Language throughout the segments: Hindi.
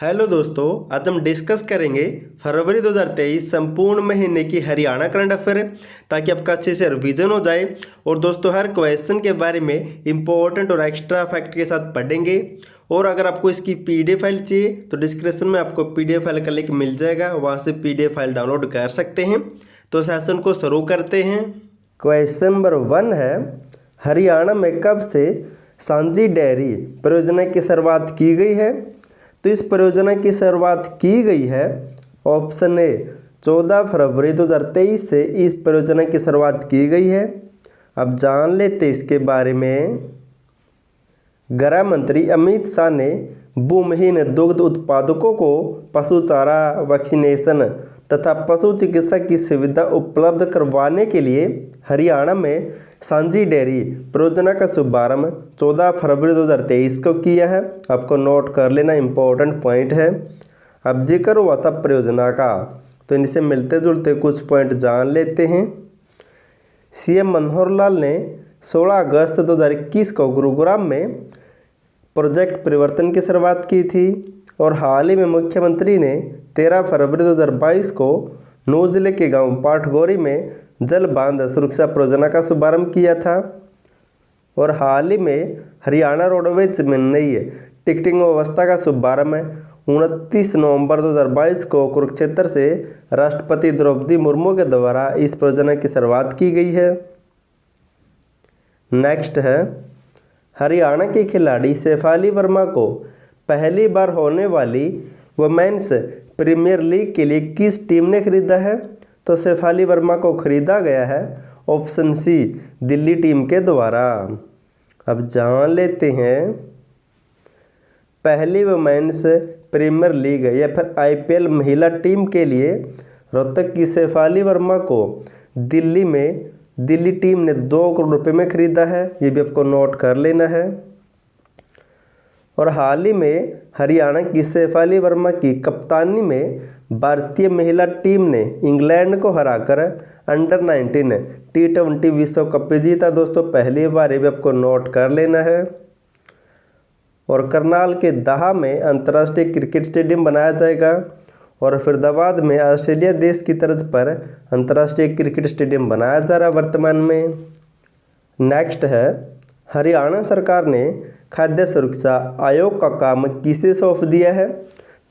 हेलो दोस्तों, आज हम डिस्कस करेंगे फरवरी 2023 संपूर्ण महीने की हरियाणा करंट अफेयर ताकि आपका अच्छे से रिवीजन हो जाए। और दोस्तों हर क्वेश्चन के बारे में इंपॉर्टेंट और एक्स्ट्रा फैक्ट के साथ पढ़ेंगे। और अगर आपको इसकी पीडीएफ फाइल चाहिए तो डिस्क्रिप्शन में आपको पीडीएफ फाइल का लिंक मिल जाएगा, वहाँ से पीडीएफ फाइल डाउनलोड कर सकते हैं। तो सेशन को शुरू करते हैं। क्वेश्चन नंबर 1 है, हरियाणा में कब से सांझी डेयरी परियोजना की शुरुआत की गई है? तो इस परियोजना की शुरुआत की गई है ऑप्शन ए 14 फरवरी 2023 से इस परियोजना की शुरुआत की गई है। अब जान लेते इसके बारे में। गृह मंत्री अमित शाह ने भूमिहीन दुग्ध उत्पादकों को पशु चारा, वैक्सीनेशन तथा पशु चिकित्सा की सुविधा उपलब्ध करवाने के लिए हरियाणा में सांझी डेयरी परियोजना का शुभारंभ 14 फरवरी 2023 को किया है। आपको नोट कर लेना, इम्पोर्टेंट पॉइंट है। अब जिक्र हुआ था परियोजना का, तो इनसे मिलते जुलते कुछ पॉइंट जान लेते हैं। सीएम मनोहर लाल ने 16 अगस्त 2021 को गुरुग्राम में प्रोजेक्ट परिवर्तन की शुरुआत की थी। और हाल ही में मुख्यमंत्री ने 13 फरवरी 2022 को नौ जिले के गांव पाठगोरी में जल बांध सुरक्षा परियोजना का शुभारंभ किया था। और हाल ही में हरियाणा रोडवेज में नई टिकटिंग व्यवस्था का शुभारंभ 29 नवंबर 2022 को कुरुक्षेत्र से राष्ट्रपति द्रौपदी मुर्मू के द्वारा इस परियोजना की शुरुआत की गई है। नेक्स्ट है, हरियाणा के खिलाड़ी शेफाली वर्मा को पहली बार होने वाली वुमेन्स प्रीमियर लीग के लिए किस टीम ने खरीदा है? तो शेफाली वर्मा को खरीदा गया है ऑप्शन सी दिल्ली टीम के द्वारा। अब जान लेते हैं, पहली वुमेन्स प्रीमियर लीग या फिर आईपीएल महिला टीम के लिए रोहतक की शेफाली वर्मा को दिल्ली टीम ने 2 करोड़ रुपए में खरीदा है। ये भी आपको नोट कर लेना है। और हाल ही में हरियाणा की शेफाली वर्मा की कप्तानी में भारतीय महिला टीम ने इंग्लैंड को हराकर अंडर 19 T20 विश्व कप जीता। दोस्तों पहली बार ये भी आपको नोट कर लेना है। और करनाल के दाहा में अंतर्राष्ट्रीय क्रिकेट स्टेडियम बनाया जाएगा। और फरीदाबाद में ऑस्ट्रेलिया देश की तर्ज पर अंतर्राष्ट्रीय क्रिकेट स्टेडियम बनाया जा रहा है वर्तमान में। नेक्स्ट है, हरियाणा सरकार ने खाद्य सुरक्षा आयोग का काम किसे सौंप दिया है?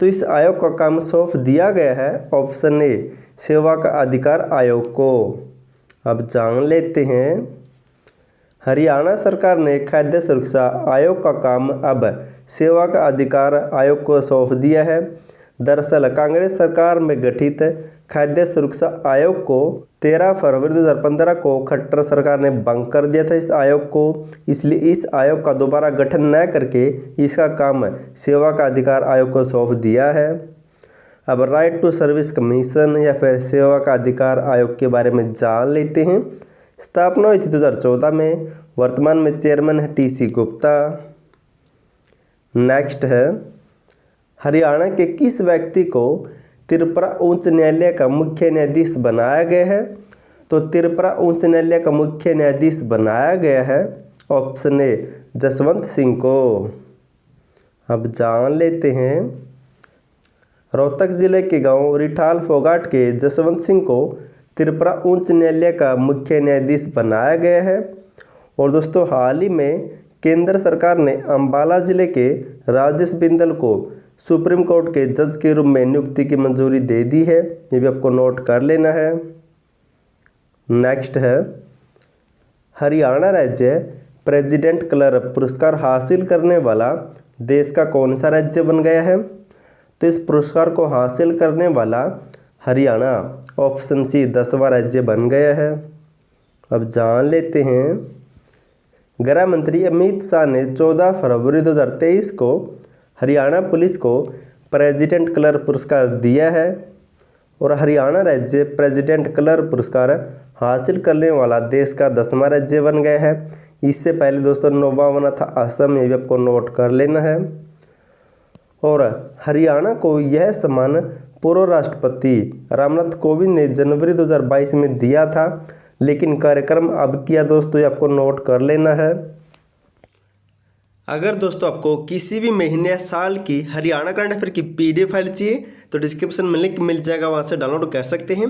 तो इस आयोग का काम सौंप दिया गया है ऑप्शन ए सेवा का अधिकार आयोग को। अब जान लेते हैं, हरियाणा सरकार ने खाद्य सुरक्षा आयोग का काम अब सेवा का अधिकार आयोग को सौंप दिया है। दरअसल कांग्रेस सरकार में गठित खाद्य सुरक्षा आयोग को 13 फरवरी 2015 को खट्टर सरकार ने भंग कर दिया था इस आयोग को। इसलिए इस आयोग का दोबारा गठन न करके इसका काम सेवा का अधिकार आयोग को सौंप दिया है। अब राइट टू सर्विस कमीशन या फिर सेवा का अधिकार आयोग के बारे में जान लेते हैं। स्थापना हुई थी 2014 में। वर्तमान में चेयरमैन है टीसी गुप्ता। नेक्स्ट है, हरियाणा के किस व्यक्ति को त्रिपुरा उच्च न्यायालय का मुख्य न्यायाधीश बनाया गया है? तो त्रिपुरा उच्च न्यायालय का मुख्य न्यायाधीश बनाया गया है ऑप्शन ए जसवंत सिंह को। अब जान लेते हैं, रोहतक जिले के गांव रिठाल फोगाट के जसवंत सिंह को त्रिपुरा उच्च न्यायालय का मुख्य न्यायाधीश बनाया गया है। और दोस्तों हाल ही में केंद्र सरकार ने अंबाला जिले के राजेश बिंदल को सुप्रीम कोर्ट के जज के रूप में नियुक्ति की मंजूरी दे दी है। ये भी आपको नोट कर लेना है। नेक्स्ट है, हरियाणा राज्य प्रेसिडेंट क्लर्क पुरस्कार हासिल करने वाला देश का कौन सा राज्य बन गया है? तो इस पुरस्कार को हासिल करने वाला हरियाणा ऑप्शन सी 10वां राज्य बन गया है। अब जान लेते हैं, गृह मंत्री अमित शाह ने 14 फरवरी 2023 को हरियाणा पुलिस को प्रेसिडेंट क्लर्क पुरस्कार दिया है। और हरियाणा राज्य प्रेसिडेंट क्लर्क पुरस्कार हासिल करने वाला देश का 10वां राज्य बन गया है। इससे पहले दोस्तों 9वां बना था असम। ये भी आपको नोट कर लेना है। और हरियाणा को यह सम्मान पूर्व राष्ट्रपति रामनाथ कोविंद ने जनवरी 2022 में दिया था, लेकिन कार्यक्रम अब किया। दोस्तों ये आपको नोट कर लेना है। अगर दोस्तों आपको किसी भी महीने या साल की हरियाणा करंट अफेयर की PDF फाइल चाहिए तो डिस्क्रिप्शन में लिंक मिल जाएगा, वहाँ से डाउनलोड कर सकते हैं,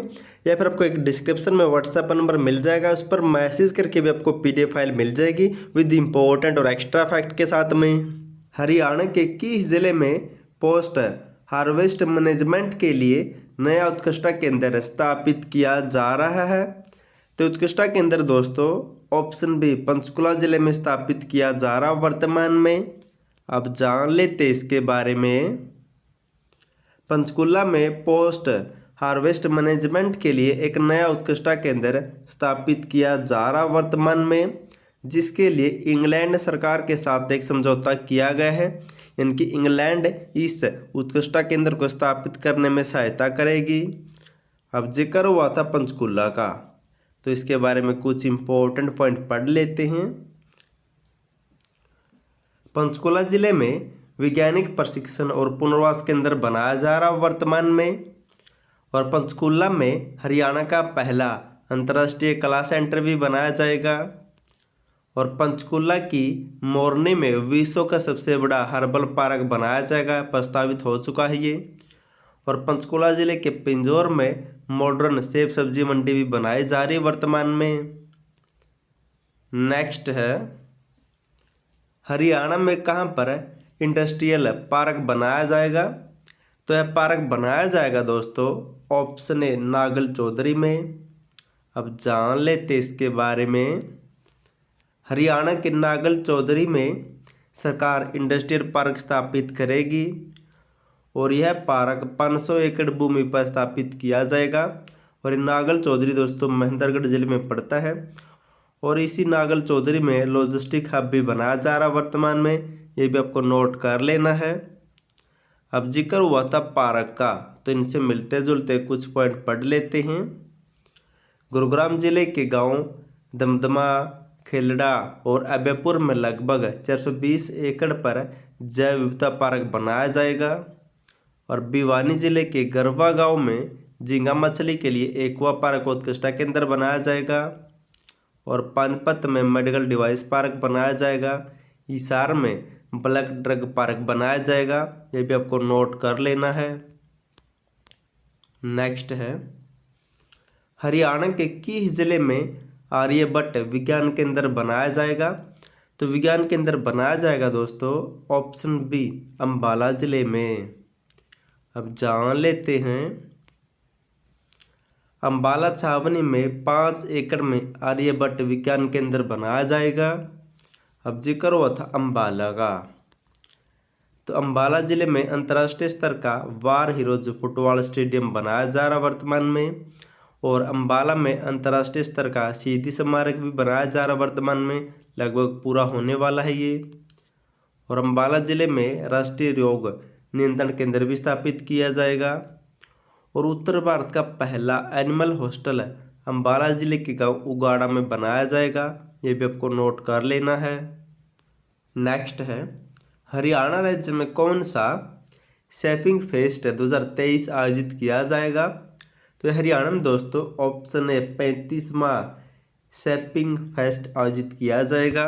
या फिर आपको एक डिस्क्रिप्शन में व्हाट्सएप नंबर मिल जाएगा, उस पर मैसेज करके भी आपको PDF फाइल मिल जाएगी विद इम्पोर्टेंट और एक्स्ट्रा फैक्ट के साथ में। हरियाणा के किस जिले में पोस्ट हार्वेस्ट मैनेजमेंट के लिए नया उत्कृष्टता केंद्र स्थापित किया जा रहा है? तो उत्कृष्टता केंद्र दोस्तों ऑप्शन बी पंचकुला जिले में स्थापित किया जा रहा वर्तमान में। अब जान लेते इसके बारे में। पंचकुला में पोस्ट हार्वेस्ट मैनेजमेंट के लिए एक नया उत्कृष्टता केंद्र स्थापित किया जा रहा वर्तमान में, जिसके लिए इंग्लैंड सरकार के साथ एक समझौता किया गया है, यानी कि इंग्लैंड इस उत्कृष्टता केंद्र को स्थापित करने में सहायता करेगी। अब जिक्र हुआ था पंचकुला का, तो इसके बारे में कुछ इंपॉर्टेंट पॉइंट पढ़ लेते हैं। पंचकुला जिले में वैज्ञानिक प्रशिक्षण और पुनर्वास केंद्र बनाया जा रहा वर्तमान में, और पंचकुला में हरियाणा का पहला अंतर्राष्ट्रीय कला सेंटर भी बनाया जाएगा। और पंचकुला की मोरनी में विश्व का सबसे बड़ा हर्बल पार्क बनाया जाएगा, प्रस्तावित हो चुका है ये। और पंचकुला जिले के पिंजौर में मॉडर्न सेब सब्जी मंडी भी बनाई जा रही है वर्तमान में। नेक्स्ट है हरियाणा में कहाँ पर इंडस्ट्रियल पार्क बनाया जाएगा? तो यह पार्क बनाया जाएगा दोस्तों ऑप्शन ए नागल चौधरी में। अब जान लेते इसके बारे में। हरियाणा के नागल चौधरी में सरकार इंडस्ट्रियल पार्क स्थापित करेगी, और यह पार्क 500 एकड़ भूमि पर स्थापित किया जाएगा। और नागल चौधरी दोस्तों महेंद्रगढ़ जिले में पड़ता है, और इसी नागल चौधरी में लॉजिस्टिक हब भी बनाया जा रहा वर्तमान में, ये भी आपको नोट कर लेना है। अब जिक्र हुआ था पार्क का, तो इनसे मिलते जुलते कुछ पॉइंट पढ़ लेते हैं। गुरुग्राम जिले के गांव दमदमा, खेलड़ा और अभयपुर में लगभग 420 एकड़ पर जैव विविधता पार्क बनाया जाएगा। और भिवानी जिले के गरवा गांव में झींगा मछली के लिए एक्वा पार्क उत्कृष्टता केंद्र बनाया जाएगा। और पानीपत में मेडिकल डिवाइस पार्क बनाया जाएगा। हिसार में ब्लैक ड्रग पार्क बनाया जाएगा, ये भी आपको नोट कर लेना है। नेक्स्ट है हरियाणा के किस जिले में आर्यभट्ट विज्ञान केंद्र बनाया जाएगा? तो विज्ञान केंद्र बनाया जाएगा दोस्तों ऑप्शन बी अंबाला जिले में। अब जान लेते हैं। अंबाला छावनी में 5 एकड़ में आर्यभट्ट विज्ञान केंद्र बनाया जाएगा। अब जिक्र हुआ था अंबाला का, तो अंबाला जिले में अंतर्राष्ट्रीय स्तर का वार हीरोज फुटबॉल स्टेडियम बनाया जा रहा वर्तमान में। और अंबाला में अंतर्राष्ट्रीय स्तर का शहीदी स्मारक भी बनाया जा रहा वर्तमान में, लगभग पूरा होने वाला है ये। और अंबाला जिले में राष्ट्रीय रोग नियंत्रण केंद्र भी स्थापित किया जाएगा। और उत्तर भारत का पहला एनिमल हॉस्टल अंबाला जिले के गांव उगाड़ा में बनाया जाएगा, ये भी आपको नोट कर लेना है। नेक्स्ट है हरियाणा राज्य में कौन सा शैपिंग फेस्ट 2023 आयोजित किया जाएगा? तो हरियाणा में दोस्तों ऑप्शन ए 35वां शैपिंग फेस्ट आयोजित किया जाएगा।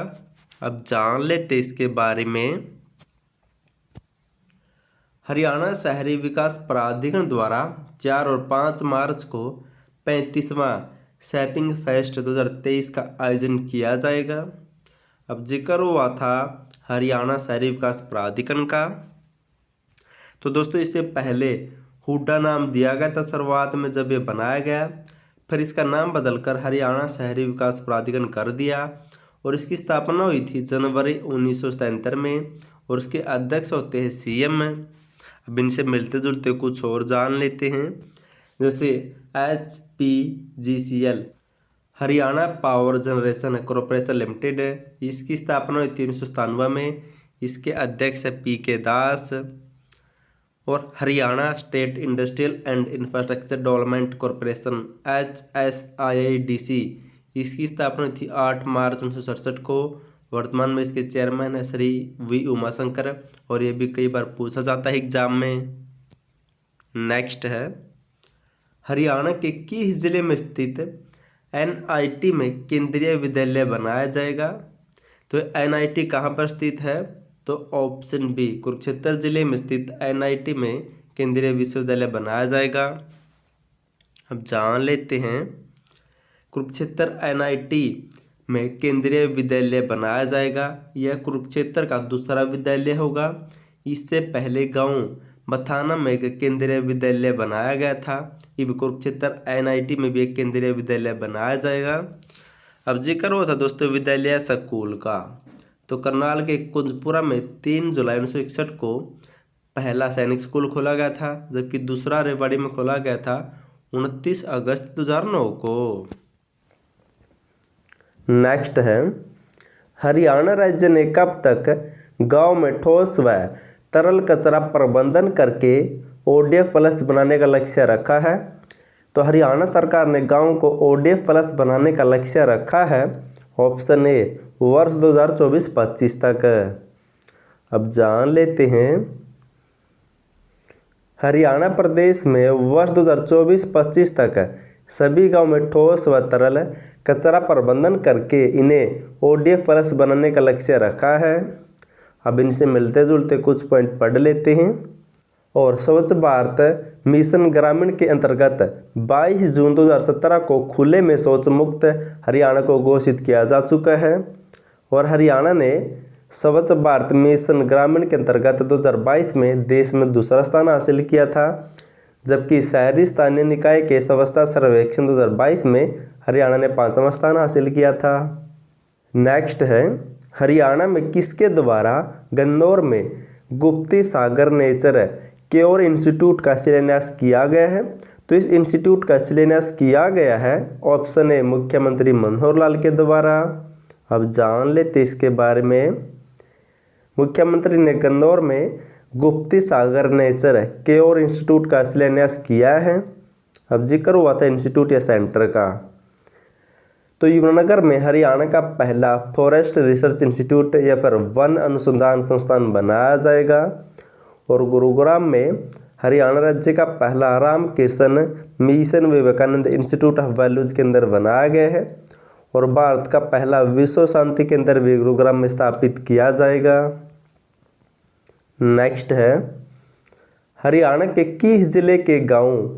अब जान लेते इसके बारे में। हरियाणा शहरी विकास प्राधिकरण द्वारा 4 और 5 मार्च को 35वां शैपिंग फेस्ट 2023 का आयोजन किया जाएगा। अब जिक्र हुआ था हरियाणा शहरी विकास प्राधिकरण का, तो दोस्तों इससे पहले हुड्डा नाम दिया गया था शुरुआत में जब ये बनाया गया, फिर इसका नाम बदलकर हरियाणा शहरी विकास प्राधिकरण कर दिया। और इसकी स्थापना हुई थी जनवरी 1977 में, और इसके अध्यक्ष होते हैं CM। अब इनसे मिलते जुलते कुछ और जान लेते हैं, जैसे HPGCL Haryana power generation corporation limited है, इसकी स्थापना हुई थी 1997 में, इसके अध्यक्ष है PK दास। और Haryana state industrial and infrastructure development corporation HSIIDC, इसकी स्थापना थी 8 मार्च 1967 को। वर्तमान में इसके चेयरमैन है श्री V उमाशंकर, और ये भी कई बार पूछा जाता है एग्जाम में। नेक्स्ट है हरियाणा के किस जिले में स्थित NIT में केंद्रीय विद्यालय बनाया जाएगा? तो NIT कहाँ पर स्थित है? तो ऑप्शन बी कुरुक्षेत्र जिले में स्थित NIT में केंद्रीय विश्वविद्यालय बनाया जाएगा। अब जान लेते हैं कुरुक्षेत्र NIT में केंद्रीय विद्यालय बनाया जाएगा। यह कुरुक्षेत्र का दूसरा विद्यालय होगा। इससे पहले गांव बथाना में एक केंद्रीय विद्यालय बनाया गया था। अब कुरुक्षेत्र NIT में भी एक केंद्रीय विद्यालय बनाया जाएगा। अब जिक्र हुआ था दोस्तों विद्यालय स्कूल का, तो करनाल के कुंजपुरा में 3 जुलाई 1961 को पहला सैनिक स्कूल खोला गया था, जबकि दूसरा रेवाड़ी में खोला गया था 29 अगस्त 2009 को। नेक्स्ट है, हरियाणा राज्य ने कब तक गांव में ठोस व तरल कचरा प्रबंधन करके ODF प्लस बनाने का लक्ष्य रखा है? तो हरियाणा सरकार ने गांव को ODF प्लस बनाने का लक्ष्य रखा है। ऑप्शन ए वर्ष 2024-25 तक। अब जान लेते हैं हरियाणा प्रदेश में वर्ष 2024-25 तक सभी गांव में ठोस व तरल कचरा प्रबंधन करके इन्हें ODF प्लस बनाने का लक्ष्य रखा है। अब इनसे मिलते जुलते कुछ पॉइंट पढ़ लेते हैं। और स्वच्छ भारत मिशन ग्रामीण के अंतर्गत 22 जून 2017 को खुले में शौच मुक्त हरियाणा को घोषित किया जा चुका है। और हरियाणा ने स्वच्छ भारत मिशन ग्रामीण के अंतर्गत 2022 में देश में दूसरा स्थान हासिल किया था, जबकि शहरी स्थानीय निकाय के स्वच्छता सर्वेक्षण 2022 में हरियाणा ने 5वां स्थान हासिल किया था। नेक्स्ट है, हरियाणा में किसके द्वारा गन्नौर में गुप्ती सागर नेचर क्योर इंस्टीट्यूट का शिलान्यास किया गया है? तो इस इंस्टीट्यूट का शिलान्यास किया गया है ऑप्शन ए मुख्यमंत्री मनोहर लाल के द्वारा। अब जान लेते इसके बारे में। मुख्यमंत्री ने गन्नौर में गुप्ती सागर नेचर क्योर इंस्टीट्यूट का शिलान्यास किया है। अब जिक्र हुआ था इंस्टीट्यूट या सेंटर का, तो यमुनानगर में हरियाणा का पहला फॉरेस्ट रिसर्च इंस्टीट्यूट या फिर वन अनुसंधान संस्थान बनाया जाएगा। और गुरुग्राम में हरियाणा राज्य का पहला Ramakrishna mission Vivekananda institute of values केंद्र बनाया गया है। और भारत का पहला विश्व शांति केंद्र भी गुरुग्राम में स्थापित किया जाएगा। नेक्स्ट है, हरियाणा के किस जिले के गांव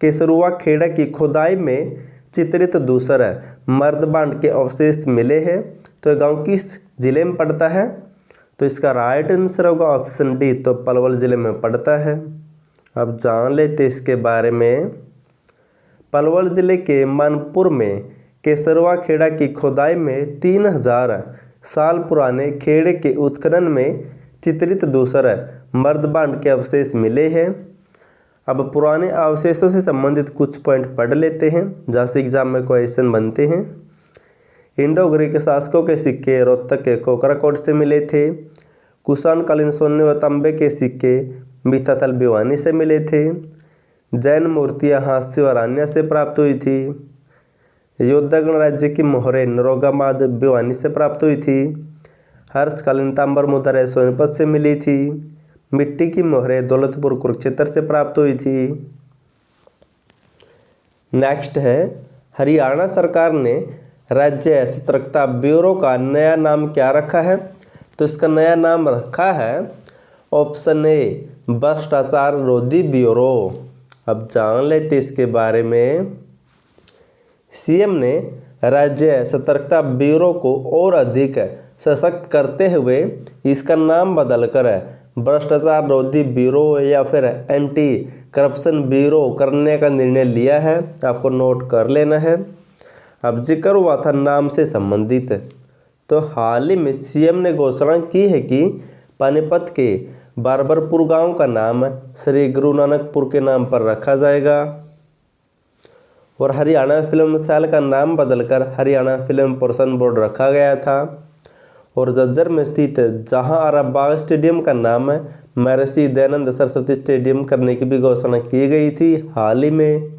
केसरुआ खेड़ा की खुदाई में चित्रित दूसर मर्दबांड के अवशेष मिले हैं? तो गांव किस जिले में पड़ता है? तो इसका राइट आंसर होगा ऑप्शन डी, तो पलवल जिले में पड़ता है। अब जान लेते इसके बारे में। पलवल जिले के मानपुर में केसरुआ खेड़ा की खुदाई में 3000 साल पुराने खेड़े के उत्खनन में चित्रित दूसर मर्दबांड के अवशेष मिले हैं। अब पुराने अवशेषों से संबंधित कुछ पॉइंट पढ़ लेते हैं, जहाँ से एग्जाम में क्वेश्चन बनते हैं। इंडो ग्रीक शासकों के सिक्के रोहतक के कोकराकोट से मिले थे। कुषाण कालीन सोने व तांबे के सिक्के मिथाथल भिवानी से मिले थे। जैन मूर्तियाँ हास्य व रान्या से प्राप्त हुई थी। योद्धा गणराज्य की मोहरें नरोगाबाद भिवानी से प्राप्त हुई थी। हर्षकालीन तांबर मुद्राएं सोनीपत से मिली थी। मिट्टी की मोहरें दौलतपुर कुरुक्षेत्र से प्राप्त हुई थी। नेक्स्ट है, हरियाणा सरकार ने राज्य सतर्कता ब्यूरो का नया नाम क्या रखा है? तो इसका नया नाम रखा है ऑप्शन ए भ्रष्टाचार रोधी ब्यूरो। अब जान लेते इसके बारे में। सीएम ने राज्य सतर्कता ब्यूरो को और अधिक सशक्त करते हुए इसका नाम बदलकर भ्रष्टाचार रोधी ब्यूरो या फिर एंटी करप्शन ब्यूरो करने का निर्णय लिया है। आपको नोट कर लेना है। अब जिक्र हुआ था नाम से संबंधित, तो हाल ही में सीएम ने घोषणा की है कि पानीपत के बारबरपुर गांव का नाम श्री गुरु नानकपुर के नाम पर रखा जाएगा। और हरियाणा फिल्म सेल का नाम बदलकर हरियाणा फिल्म प्रोमोशन बोर्ड रखा गया था। और झज्जर में स्थित जहां आरा बाग स्टेडियम का नाम महर्षि दयानंद सरस्वती स्टेडियम करने की भी घोषणा की गई थी हाल ही में।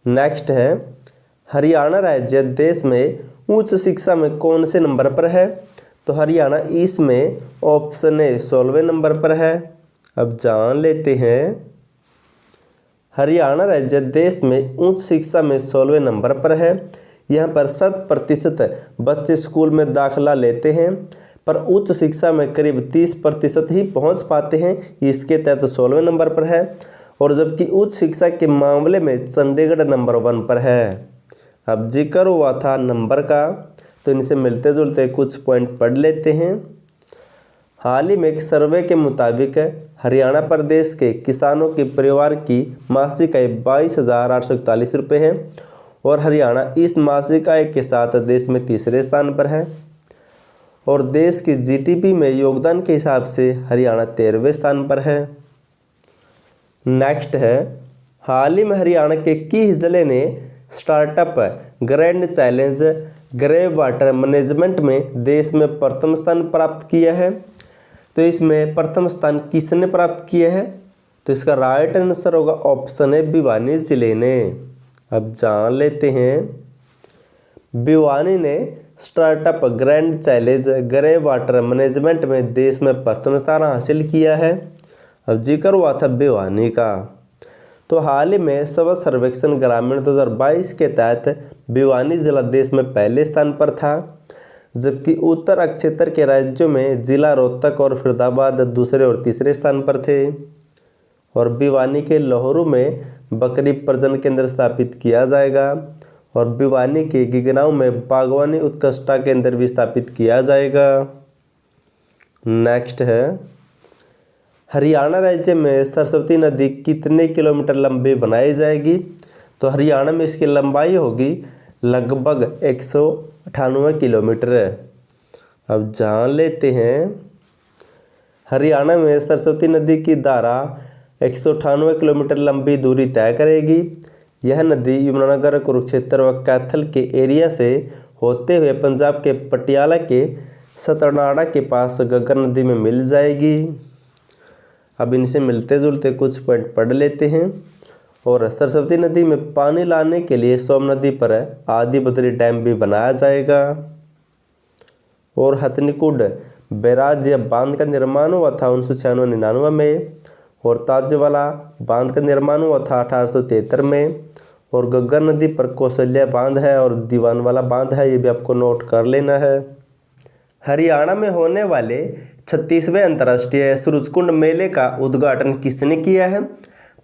नेक्स्ट है, हरियाणा राज्य देश में उच्च शिक्षा में कौन से नंबर पर है? तो हरियाणा इसमें ऑप्शन ए 16वें नंबर पर है। अब जान लेते हैं। हरियाणा राज्य देश में उच्च शिक्षा में 16वें नंबर पर है। यहाँ पर 100% बच्चे स्कूल में दाखिला लेते हैं। पर उच्च शिक्षा में करीब 30% ही पहुंच पाते हैं, इसके तहत 16वें नंबर पर है। और जबकि उच्च शिक्षा के मामले में चंडीगढ़ नंबर 1 पर है। अब जिक्र हुआ था नंबर का, तो इनसे मिलते जुलते कुछ पॉइंट पढ़ लेते हैं। हाल ही में एक सर्वे के मुताबिक हरियाणा प्रदेश के किसानों के परिवार की मासिक आय 22,841 रुपये है और हरियाणा इस मासिक आय के साथ देश में तीसरे स्थान पर है। और देश की जीडीपी में योगदान के हिसाब से हरियाणा 13वें स्थान पर है। नेक्स्ट है, हाल ही में हरियाणा के किस जिले ने startup grand challenge grey water management में देश में प्रथम स्थान प्राप्त किया है? तो इसमें प्रथम स्थान किसने प्राप्त किया है? तो इसका राइट आंसर होगा ऑप्शन है भिवानी जिले ने। अब जान लेते हैं, भिवानी ने startup grand challenge grey water management में देश में प्रथम स्थान हासिल किया है। अब जिक्र हुआ था भिवानी का। तो हाल ही में स्वच्छ सर्वेक्षण ग्रामीण 2022 के तहत भिवानी जिला देश में पहले स्थान पर था, जबकि उत्तर क्षेत्र के राज्यों में जिला रोहतक और फरीदाबाद दूसरे और तीसरे स्थान पर थे। और भिवानी के लाहौरू में बकरी प्रजनन केंद्र स्थापित किया जाएगा और भिवानी के गिगनाऊ में बागवानी उत्कृष्टता केंद्र भी स्थापित किया जाएगा। नेक्स्ट है, हरियाणा राज्य में सरस्वती नदी कितने किलोमीटर लंबी बनाई जाएगी? तो हरियाणा में इसकी लंबाई होगी लगभग 198 किलोमीटर। अब जान लेते हैं, हरियाणा में सरस्वती नदी की धारा 198 किलोमीटर लंबी दूरी तय करेगी। यह नदी यमुनानगर, कुरुक्षेत्र व कैथल के एरिया से होते हुए पंजाब के पटियाला के सतनाड़ा के पास गग्गर नदी में मिल जाएगी। अब इनसे मिलते जुलते कुछ पॉइंट पढ़ लेते हैं। और सरस्वती नदी में पानी लाने के लिए सोम नदी पर आदि बद्री डैम भी बनाया जाएगा। और हथनीकुंड बैराज या बांध का निर्माण हुआ था 1996-99 में। और ताजवाला बांध का निर्माण हुआ था 1873 में। और गग्गर नदी पर कौशल्या बांध है और दीवानवाला बांध है, ये भी आपको नोट कर लेना है। हरियाणा में होने वाले 36वें अंतर्राष्ट्रीय सूरजकुंड मेले का उद्घाटन किसने किया है?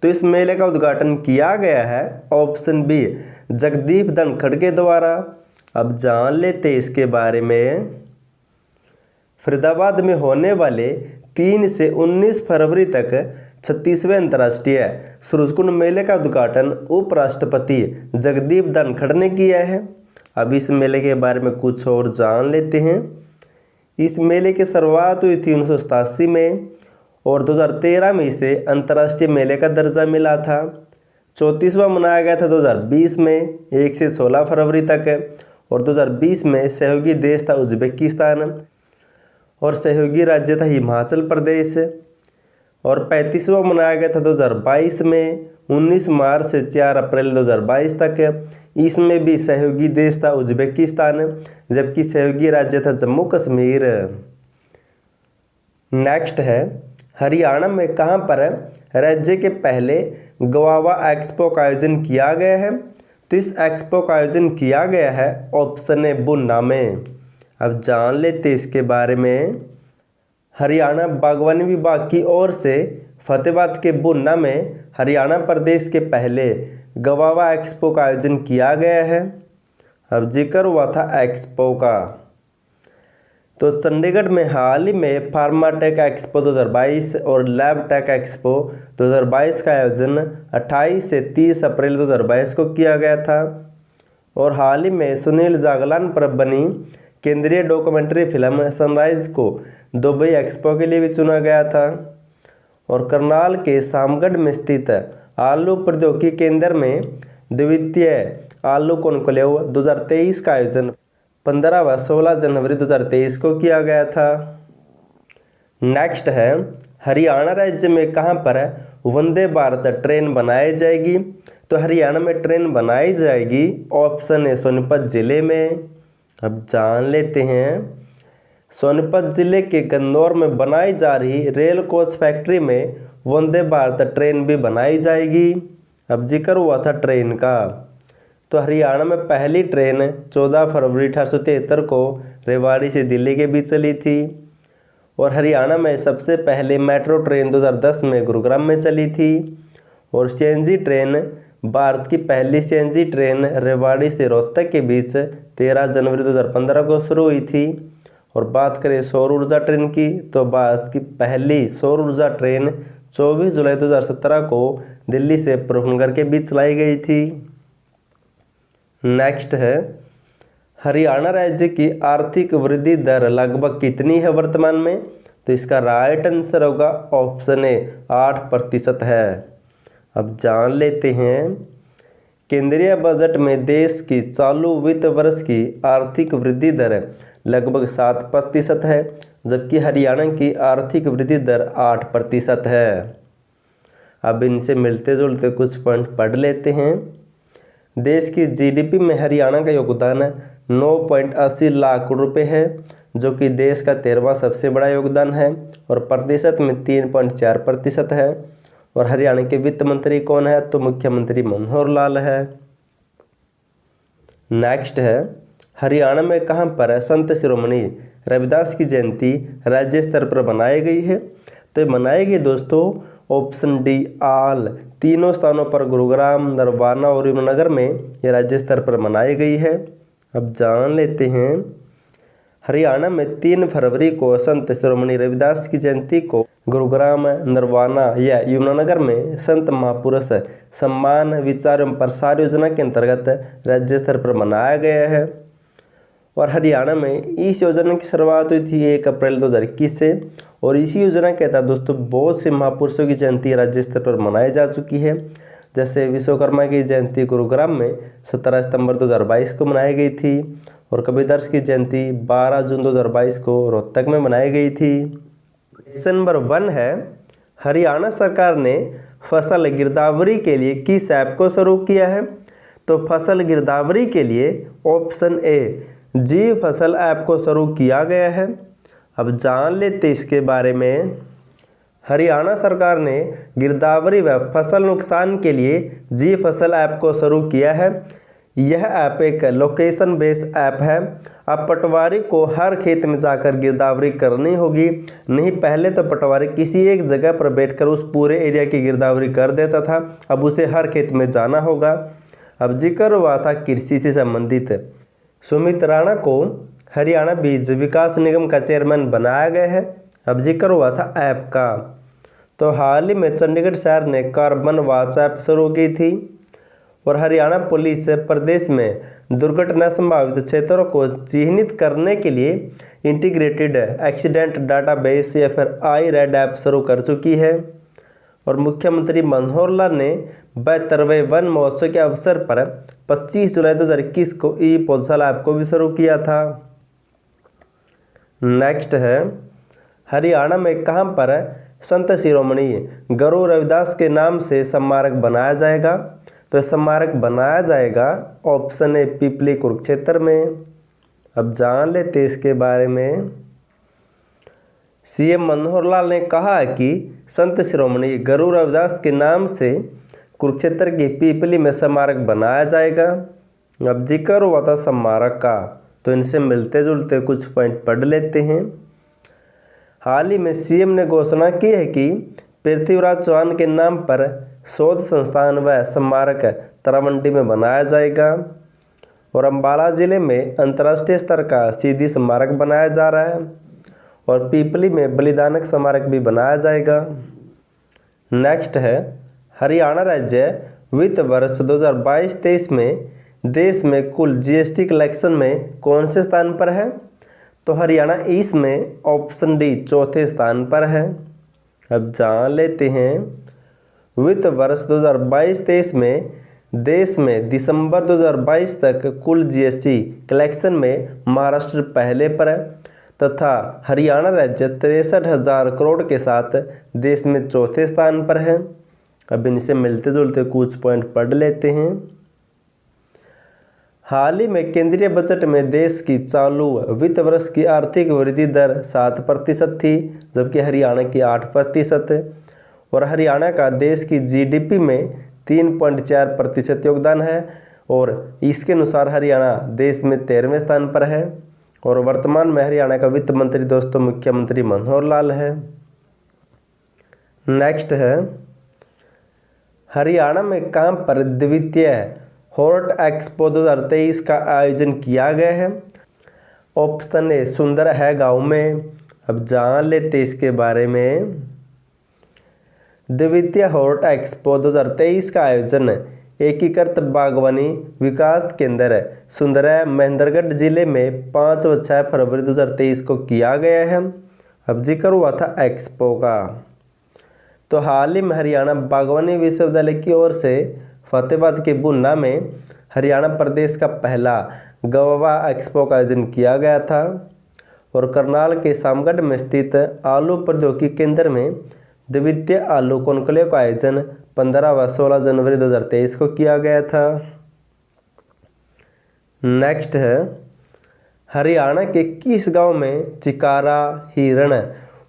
तो इस मेले का उद्घाटन किया गया है ऑप्शन बी जगदीप धनखड़ के द्वारा। अब जान लेते इसके बारे में। फरीदाबाद में होने वाले 3 से 19 फरवरी तक 36वें अंतर्राष्ट्रीय सूरजकुंड मेले का उद्घाटन उपराष्ट्रपति जगदीप धनखड़ ने किया है। अब इस मेले के बारे में कुछ और जान लेते हैं। इस मेले की शुरुआत हुई थी 1987 में और 2013 में इसे अंतर्राष्ट्रीय मेले का दर्जा मिला था। 34वां मनाया गया था 2020 में 1 से 16 फरवरी तक। और 2020 में सहयोगी देश था उज्बेकिस्तान और सहयोगी राज्य था हिमाचल प्रदेश। और 35वां मनाया गया था 2022 में 19 मार्च से 4 अप्रैल 2022 तक। इसमें भी सहयोगी देश था उज्बेकिस्तान, जबकि सहयोगी राज्य था जम्मू कश्मीर। नेक्स्ट है, हरियाणा में कहां पर राज्य के पहले गवावा एक्सपो का आयोजन किया गया है? तो इस एक्सपो का आयोजन किया गया है ऑप्शन ए बुन्ना में। अब जान लेते इसके बारे में। हरियाणा बागवानी विभाग की ओर से फतेहाबाद के बुन्ना में हरियाणा प्रदेश के पहले गवावा एक्सपो का आयोजन किया गया है। अब जिक्र हुआ था एक्सपो का। तो चंडीगढ़ में हाल ही में फार्माटेक एक्सपो 2022 और लैबटेक एक्सपो 2022 का आयोजन 28 से 30 अप्रैल 2022 को किया गया था। और हाल ही में सुनील जागलान पर बनी केंद्रीय डॉक्यूमेंट्री फिल्म सनराइज को दुबई एक्सपो के लिए भी चुना गया था। और करनाल के सामगढ़ में स्थित आलू प्रौद्योगिकी केंद्र में द्वितीय आलू कॉन्क्लेव 2023 का आयोजन 15 व 16 जनवरी 2023 को किया गया था। नेक्स्ट है, हरियाणा राज्य में कहां पर वंदे भारत ट्रेन बनाई जाएगी? तो हरियाणा में ट्रेन बनाई जाएगी ऑप्शन है सोनीपत जिले में। अब जान लेते हैं, सोनीपत जिले के गन्नौर में बनाई जा रही रेल कोच फैक्ट्री में वंदे भारत ट्रेन भी बनाई जाएगी। अब जिक्र हुआ था ट्रेन का। तो हरियाणा में पहली ट्रेन 14 फरवरी 1873 को रेवाड़ी से दिल्ली के बीच चली थी। और हरियाणा में सबसे पहले मेट्रो ट्रेन 2010 में गुरुग्राम में चली थी। और सीएनजी ट्रेन, भारत की पहली सीएनजी ट्रेन रेवाड़ी से रोहतक के बीच 13 जनवरी 2015 को शुरू हुई थी। और बात करें सौर ऊर्जा ट्रेन की, तो भारत की पहली सौर ऊर्जा ट्रेन 24 जुलाई 2017 को दिल्ली से प्रभुनगर के बीच चलाई गई थी। नेक्स्ट है, हरियाणा राज्य की आर्थिक वृद्धि दर लगभग कितनी है वर्तमान में? तो इसका राइट आंसर होगा ऑप्शन ए 8% है। अब जान लेते हैं, केंद्रीय बजट में देश की चालू वित्त वर्ष की आर्थिक वृद्धि दर लगभग 7% है, जबकि हरियाणा की आर्थिक वृद्धि दर 8% है। अब इनसे मिलते जुलते कुछ पॉइंट पढ़ लेते हैं। देश की जीडीपी में हरियाणा का योगदान 9.80 लाख रुपए है, जो कि देश का 13वां सबसे बड़ा योगदान है। और प्रतिशत में 3.4% है। और हरियाणा के वित्त मंत्री कौन है? तो मुख्यमंत्री मनोहर लाल है। नेक्स्ट है, हरियाणा में कहाँ पर संत शिरोमणि रविदास की जयंती राज्य स्तर पर मनाई गई है? तो ये मनाई गई दोस्तों ऑप्शन डी आल, तीनों स्थानों पर गुरुग्राम, नरवाना और यमुनानगर में ये राज्य स्तर पर मनाई गई है। अब जान लेते हैं, हरियाणा में 3 फरवरी को संत शिरोमणि रविदास की जयंती को गुरुग्राम, नरवाना या यमुनानगर में संत महापुरुष सम्मान विचार एवं प्रसार योजना के अंतर्गत राज्य स्तर पर मनाया गया है। और हरियाणा में इस योजना की शुरुआत हुई थी 1 अप्रैल 2021 से। और इसी योजना के तहत दोस्तों बहुत से महापुरुषों की जयंती राज्य स्तर पर मनाई जा चुकी है। जैसे विश्वकर्मा की जयंती गुरुग्राम में 17 सितंबर 2022 को मनाई गई थी। और कबीरदास की जयंती 12 जून 2022 को रोहतक में मनाई गई थी। क्वेश्चन नंबर 1 है, हरियाणा सरकार ने फसल गिरदावरी के लिए किस ऐप को शुरू किया है? तो फसल गिरदावरी के लिए ऑप्शन ए जी फसल ऐप को शुरू किया गया है। अब जान लेते इसके बारे में। हरियाणा सरकार ने गिरदावरी व फसल नुकसान के लिए जी फसल ऐप को शुरू किया है। यह ऐप एक लोकेशन बेस्ड ऐप है। अब पटवारी को हर खेत में जाकर गिरदावरी करनी होगी। नहीं, पहले तो पटवारी किसी एक जगह पर बैठकर उस पूरे एरिया की गिरदावरी कर देता था, अब उसे हर खेत में जाना होगा। अब जिक्र हुआ था कृषि से संबंधित। सुमित राणा को हरियाणा बीज विकास निगम का चेयरमैन बनाया गया है। अब जिक्र हुआ था ऐप का। तो हाल ही में चंडीगढ़ शहर ने कार्बन वॉच ऐप शुरू की थी। और हरियाणा पुलिस प्रदेश में दुर्घटना संभावित क्षेत्रों को चिन्हित करने के लिए इंटीग्रेटेड एक्सीडेंट डाटाबेस या फिर आई-रेड ऐप शुरू कर चुकी है। और मुख्यमंत्री मनोहर लाल ने 72वें वन महोत्सव के अवसर पर 25 जुलाई 2021 को ई पौधशाला ऐप को भी शुरू किया था। नेक्स्ट है, हरियाणा में कहाँ पर संत शिरोमणि गुरु रविदास के नाम से स्मारक बनाया जाएगा? तो स्मारक बनाया जाएगा ऑप्शन ए पिपली कुरुक्षेत्र में। अब जान लेते इसके बारे में। सीएम मनोहर लाल ने कहा कि संत शिरोमणि गुरु रविदास के नाम से कुरुक्षेत्र की पिपली में स्मारक बनाया जाएगा। अब जिक्र हुआ था स्मारक का, तो इनसे मिलते जुलते कुछ पॉइंट पढ़ लेते हैं। हाल ही में सीएम ने घोषणा की है कि पृथ्वीराज चौहान के नाम पर शोध संस्थान व स्मारक तरावंडी में बनाया जाएगा। और अम्बाला जिले में अंतर्राष्ट्रीय स्तर का सीधी स्मारक बनाया जा रहा है। और पीपली में बलिदानक स्मारक भी बनाया जाएगा। नेक्स्ट है, हरियाणा राज्य वित्त वर्ष 2022-23 में देश में कुल जीएसटी कलेक्शन में कौन से स्थान पर है? तो हरियाणा इसमें ऑप्शन डी चौथे स्थान पर है। अब जान लेते हैं, वित्त वर्ष 2022-23 में देश में दिसंबर 2022 तक कुल जीएसटी कलेक्शन में महाराष्ट्र पहले पर है तथा हरियाणा राज्य 63,000 करोड़ के साथ देश में चौथे स्थान पर है। अब इनसे मिलते जुलते कुछ पॉइंट पढ़ लेते हैं। हाल ही में केंद्रीय बजट में देश की चालू वित्त वर्ष की आर्थिक वृद्धि दर 7% थी, जबकि हरियाणा की 8%। और हरियाणा का देश की जीडीपी में 3.4% योगदान है। और इसके अनुसार हरियाणा देश में 13वें स्थान पर है। और वर्तमान में हरियाणा का वित्त मंत्री दोस्तों मुख्यमंत्री मनोहर लाल है। नेक्स्ट है, हरियाणा में कहाँ पर द्वितीय हॉर्ट एक्सपो 2023 का आयोजन किया गया है? ऑप्शन ए सुंदर है गांव में। अब जान लेते इसके बारे में। द्वितीय हॉर्ट एक्सपो 2023 का आयोजन एकीकृत बागवानी विकास केंद्र सुंदरय महेंद्रगढ़ जिले में 5 व 6 फरवरी 2023 को किया गया है। अब जिक्र हुआ था एक्सपो का। तो हाल ही में हरियाणा बागवानी विश्वविद्यालय की ओर से फतेहाबाद के बुन्ना में हरियाणा प्रदेश का पहला गवावा एक्सपो का आयोजन किया गया था। और करनाल के सामगढ़ में स्थित आलू प्रौद्योगिकी केंद्र में द्वितीय आलू कॉन्क्लेव का आयोजन 15 व 16 जनवरी 2023 को किया गया था। नेक्स्ट है, हरियाणा के किस गांव में चिकारा, हिरण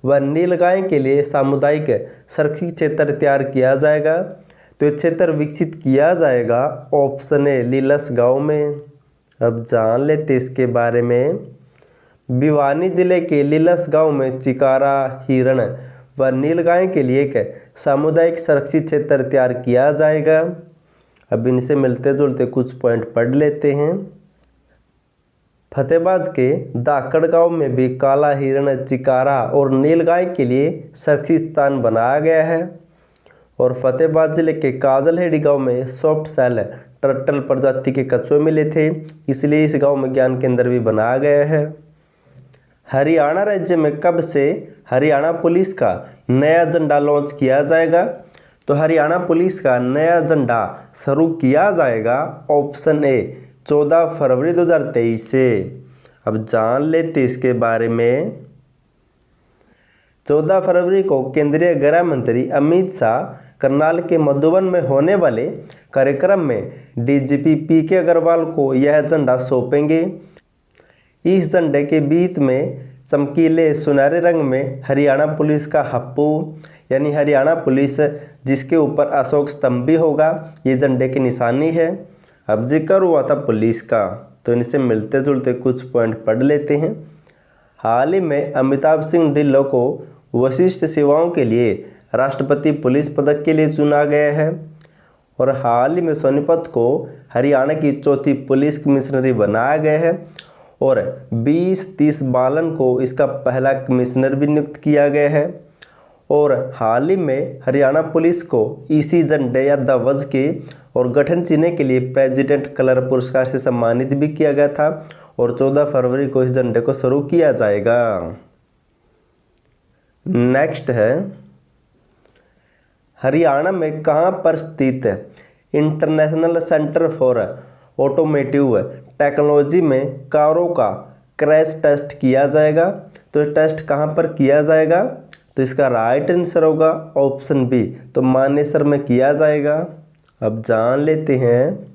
व नीलगाय के लिए सामुदायिक संरक्षित क्षेत्र तैयार किया जाएगा? तो ये क्षेत्र विकसित किया जाएगा ऑप्शन ए लीलस गांव में। अब जान लेते इसके बारे में। भिवानी जिले के लीलस गांव में चिकारा, हिरण व नीलगाय के लिए एक सामुदायिक संरक्षित क्षेत्र तैयार किया जाएगा। अब इनसे मिलते जुलते कुछ पॉइंट पढ़ लेते हैं। फतेहाबाद के दाकड़ गांव में भी काला हिरण, चिकारा और नीलगाय के लिए सुरक्षित स्थान बनाया गया है। और फतेहाबाद जिले के काजलहेड़ी गांव में सॉफ्ट सेल टर्टल प्रजाति के कछुए मिले थे, इसलिए इस गांव में ज्ञान केंद्र भी बनाया गया है। हरियाणा राज्य में कब से हरियाणा पुलिस का नया झंडा लॉन्च किया जाएगा? तो हरियाणा पुलिस का नया झंडा शुरू किया जाएगा ऑप्शन ए 14 फरवरी 2023 से। अब जान लेते इसके बारे में। 14 फरवरी को केंद्रीय गृह मंत्री अमित शाह करनाल के मधुबन में होने वाले कार्यक्रम में डीजीपी पीके अग्रवाल को यह झंडा सौंपेंगे। इस झंडे के बीच में चमकीले सुनहरे रंग में हरियाणा पुलिस का हप्पू यानी हरियाणा पुलिस जिसके ऊपर अशोक स्तंभ भी होगा, ये झंडे की निशानी है। अब जिक्र हुआ था पुलिस का, तो इनसे मिलते जुलते कुछ पॉइंट पढ़ लेते हैं। हाल ही में अमिताभ सिंह ढिल्लों को विशिष्ट सेवाओं के लिए राष्ट्रपति पुलिस पदक के लिए चुना गया है। और हाल ही में सोनीपत को हरियाणा की चौथी पुलिस कमिश्नरी बनाया गया है। और 20-30 बालन को इसका पहला कमिश्नर भी नियुक्त किया गया है। और हाल ही में हरियाणा पुलिस को इसी झंडे या ध्वज के और गठन चिन्ह के लिए प्रेसिडेंट कलर पुरस्कार से सम्मानित भी किया गया था। और 14 फरवरी को इस झंडे को शुरू किया जाएगा। नेक्स्ट है, हरियाणा में कहाँ पर स्थित international centre for automotive technology में कारों का क्रैश टेस्ट किया जाएगा? तो टेस्ट कहाँ पर किया जाएगा? तो इसका राइट आंसर होगा ऑप्शन बी, तो मानेसर में किया जाएगा। अब जान लेते हैं।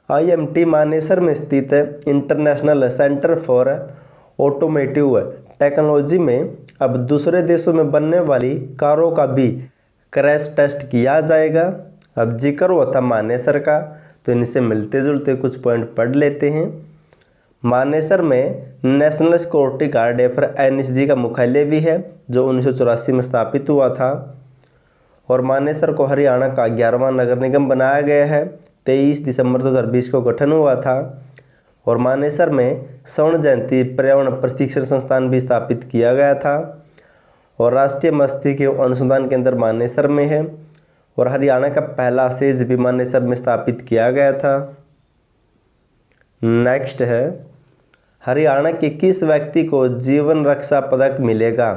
IMT मानेसर में स्थित international centre for automotive technology में अब दूसरे देशों में बनने वाली कारों का भी क्रैश टेस्ट किया जाएगा। अब जिक्र हुआ था मानेसर का, तो इनसे मिलते जुलते कुछ पॉइंट पढ़ लेते हैं। मानेसर में नेशनल सिक्योरिटी गार्ड या फिर NSG का मुख्यालय भी है, जो 1984 में स्थापित हुआ था। और मानेसर को हरियाणा का 11वां नगर निगम बनाया गया है। 23 दिसंबर 2020 को गठन हुआ था। और मानेसर में स्वर्ण जयंती पर्यावरण प्रशिक्षण संस्थान भी स्थापित किया गया था। और राष्ट्रीय मत्स्यिकी अनुसंधान केंद्र मानेसर में है। और हरियाणा का पहला सेज भी मानेसर में स्थापित किया गया था। नेक्स्ट है, हरियाणा के किस व्यक्ति को जीवन रक्षा पदक मिलेगा?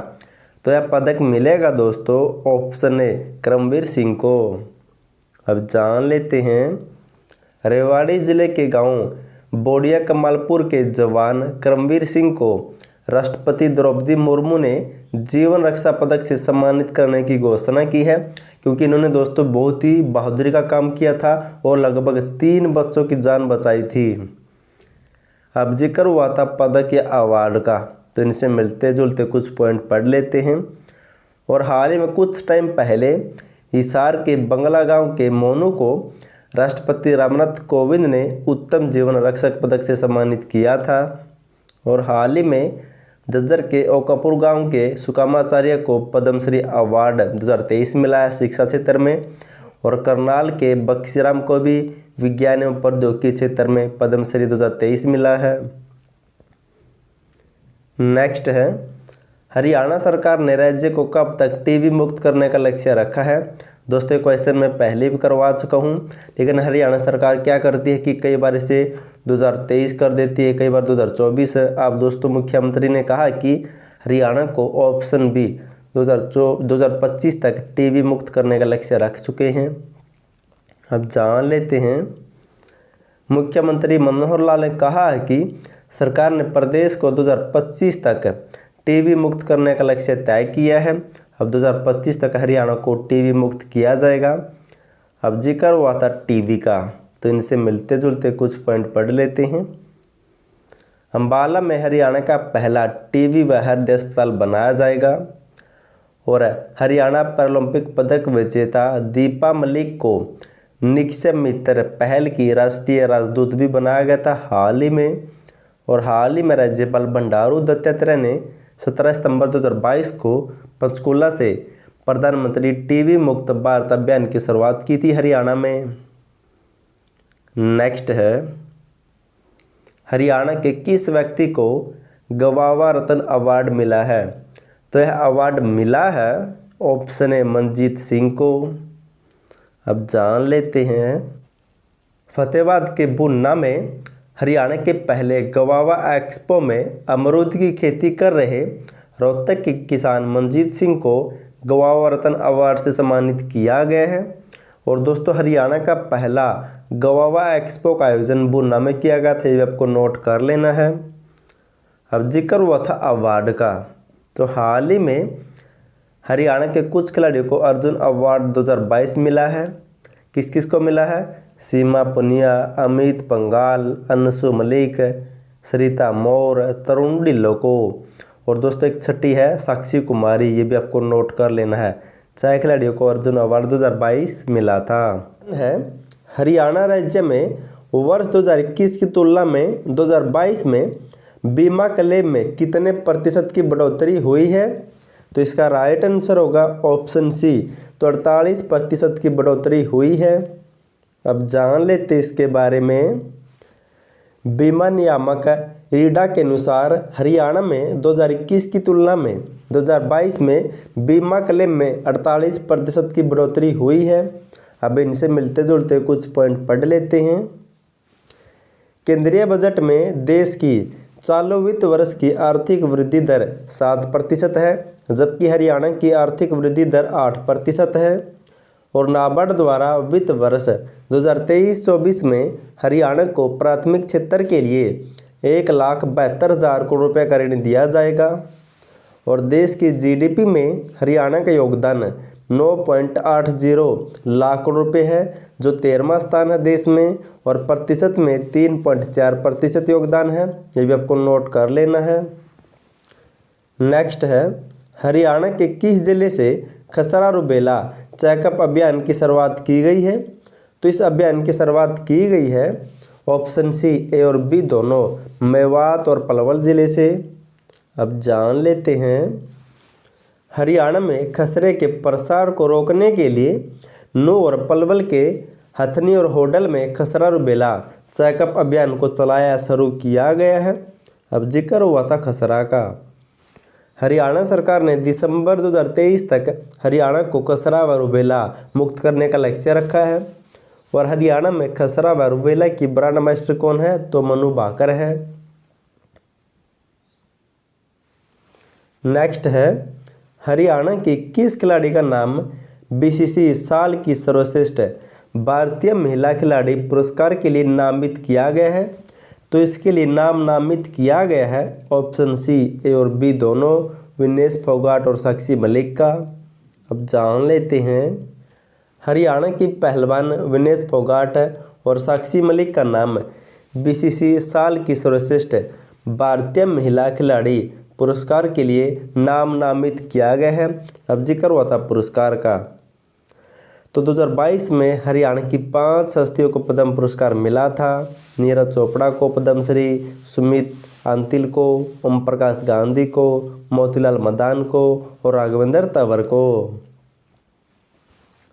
तो यह पदक मिलेगा दोस्तों ऑप्शन ए करमवीर सिंह को। अब जान लेते हैं। रेवाड़ी जिले के गांव बोडिया कमालपुर के जवान करमवीर सिंह को राष्ट्रपति द्रौपदी मुर्मू ने जीवन रक्षा पदक से सम्मानित करने की घोषणा की है, क्योंकि इन्होंने दोस्तों बहुत ही बहादुरी का काम किया था और लगभग 3 बच्चों की जान बचाई थी। अब जिक्र हुआ था पदक या अवार्ड का, तो इनसे मिलते जुलते कुछ पॉइंट पढ़ लेते हैं। और हाल ही में कुछ टाइम पहले हिसार के बंगला गांव के मोनू को राष्ट्रपति रामनाथ कोविंद ने उत्तम जीवन रक्षक पदक से सम्मानित किया था। और हाल ही में झज्जर के ओकापुर गांव के सुकामाचार्य को पद्मश्री अवार्ड 2023 मिला है शिक्षा क्षेत्र में। और करनाल के बख्शीराम को भी विज्ञान एवं प्रौद्योगिकी क्षेत्र में पद्मश्री 2023 मिला है। नेक्स्ट है, हरियाणा सरकार ने राज्य को कब तक टीबी मुक्त करने का लक्ष्य रखा है। दोस्तों ये क्वेश्चन मैं पहले भी करवा चुका हूँ, लेकिन हरियाणा सरकार क्या करती है कि कई बार इसे 2023 कर देती है, कई बार 2024। अब दोस्तों मुख्यमंत्री ने कहा कि हरियाणा को ऑप्शन बी 2025 तक टीबी मुक्त करने का लक्ष्य रख चुके हैं। अब जान लेते हैं, मुख्यमंत्री मनोहर लाल ने कहा है कि सरकार ने प्रदेश को 2025 तक टीबी मुक्त करने का लक्ष्य तय किया है। अब 2025 तक हरियाणा को टीबी मुक्त किया जाएगा। अब जिक्र हुआ था टीबी का, तो इनसे मिलते जुलते कुछ पॉइंट पढ़ लेते हैं। अंबाला में हरियाणा का पहला टीबी व हृदय अस्पताल बनाया जाएगा। और हरियाणा पैरालंपिक पदक विजेता दीपा मलिक को निक्षय मित्र पहल की राष्ट्रीय राजदूत भी बनाया गया था हाल ही में। और हाल ही में राज्यपाल बंडारू दत्तात्रेय ने 17 सितंबर 2022 को पंचकूला से प्रधानमंत्री टीबी मुक्त भारत अभियान की शुरुआत की थी हरियाणा में। नेक्स्ट है, हरियाणा के किस व्यक्ति को गवावा रत्न अवार्ड मिला है। तो यह अवार्ड मिला है ऑप्शन ए मंजीत सिंह को। अब जान लेते हैं, फतेहाबाद के बुन्ना में हरियाणा के पहले गवावा एक्सपो में अमरूद की खेती कर रहे रोहतक के किसान मंजीत सिंह को गवावा रत्न अवार्ड से सम्मानित किया गया है। और दोस्तों हरियाणा का पहला गवावा एक्सपो का आयोजन बुन्ना में किया गया था, ये आपको नोट कर लेना है। अब जिक्र हुआ था अवार्ड का, तो हाल ही में हरियाणा के कुछ खिलाड़ियों को अर्जुन अवार्ड 2022 मिला है। किस किस को मिला है, सीमा पुनिया, अमित पंगाल, अनसु मलिक, सरिता मौर, तरुण ढिल्लों को। और दोस्तों एक छठी है साक्षी कुमारी, ये भी आपको नोट कर लेना है। 4 खिलाड़ियों को अर्जुन अवार्ड 2022 मिला था। है हरियाणा राज्य में वर्ष 2021 की तुलना में 2022 में बीमा क्लेम में कितने प्रतिशत की बढ़ोतरी हुई है। तो इसका राइट आंसर होगा ऑप्शन सी, तो 48% की बढ़ोतरी हुई है। अब जान लेते इसके बारे में, बीमा नियामक रीडा के अनुसार हरियाणा में 2021 की तुलना में 2022 में बीमा क्लेम में 48% की बढ़ोतरी हुई है। अब इनसे मिलते जुलते कुछ पॉइंट पढ़ लेते हैं। केंद्रीय बजट में देश की चालू वित्त वर्ष की आर्थिक वृद्धि दर 7% है, जबकि हरियाणा की आर्थिक वृद्धि दर 8% है। और नाबार्ड द्वारा वित्त वर्ष 2023-24 में हरियाणा को प्राथमिक क्षेत्र के लिए 1,72,000 करोड़ रुपये का ऋण दिया जाएगा। और देश की जीडीपी में हरियाणा का योगदान 9.80 लाख करोड़ रुपये है, जो 13वां स्थान है देश में। और प्रतिशत में 3.4% योगदान है, ये भी आपको नोट कर लेना है। नेक्स्ट है, हरियाणा के किस जिले से खसरा रुबेला चेकअप अभियान की शुरुआत की गई है। तो इस अभियान की शुरुआत की गई है ऑप्शन सी, ए और बी दोनों मेवात और पलवल जिले से। अब जान लेते हैं, हरियाणा में खसरे के प्रसार को रोकने के लिए नूंह और पलवल के हथनी और होडल में खसरा रुबेला चेकअप अभियान को चलाया शुरू किया गया है। अब जिक्र हुआ था खसरा का। हरियाणा सरकार ने दिसंबर 2023 तक हरियाणा को खसरा व रुबेला मुक्त करने का लक्ष्य रखा है। और हरियाणा में खसरा व रुबेला की ब्रांड एम्बेसडर कौन है, तो मनु भाकर है। नेक्स्ट है, हरियाणा की किस खिलाड़ी का नाम बीसीसी साल की सर्वश्रेष्ठ भारतीय महिला खिलाड़ी पुरस्कार के लिए नामित किया गया है। तो इसके लिए नाम नामित किया गया है ऑप्शन सी, ए और बी दोनों विनेश फोगाट और साक्षी मलिक का। अब जान लेते हैं, हरियाणा की पहलवान विनेश फोगाट और साक्षी मलिक का नाम बीसीसी साल की सर्वश्रेष्ठ भारतीय महिला खिलाड़ी पुरस्कार के लिए नाम नामित किया गया है। अब जिक्र हुआ था पुरस्कार का। तो 2022 में हरियाणा की 5 हस्तियों को पद्म पुरस्कार मिला था। नीरज चोपड़ा को पद्मश्री, सुमित आंतिल को, ओम प्रकाश गांधी को, मोतीलाल मदान को और राघवेंद्र तंवर को।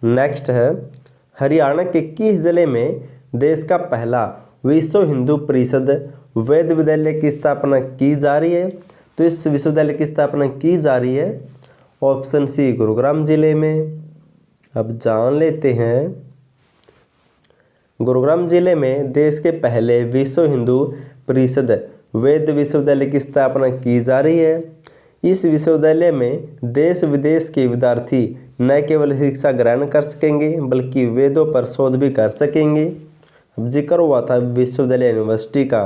नेक्स्ट है, हरियाणा के किस जिले में देश का पहला विश्व हिंदू परिषद वैद्य विद्यालय की स्थापना की जा रही है? तो इस विश्वविद्यालय की स्थापना की जा रही है ऑप्शन सी गुरुग्राम जिले में। अब जान लेते हैं, गुरुग्राम जिले में देश के पहले विश्व हिंदू परिषद वैद्य विश्वविद्यालय की स्थापना की जा रही है। इस विश्वविद्यालय में देश विदेश के विद्यार्थी न केवल शिक्षा ग्रहण कर सकेंगे बल्कि वेदों पर शोध भी कर सकेंगे। अब जिक्र हुआ था विश्वविद्यालय यूनिवर्सिटी का।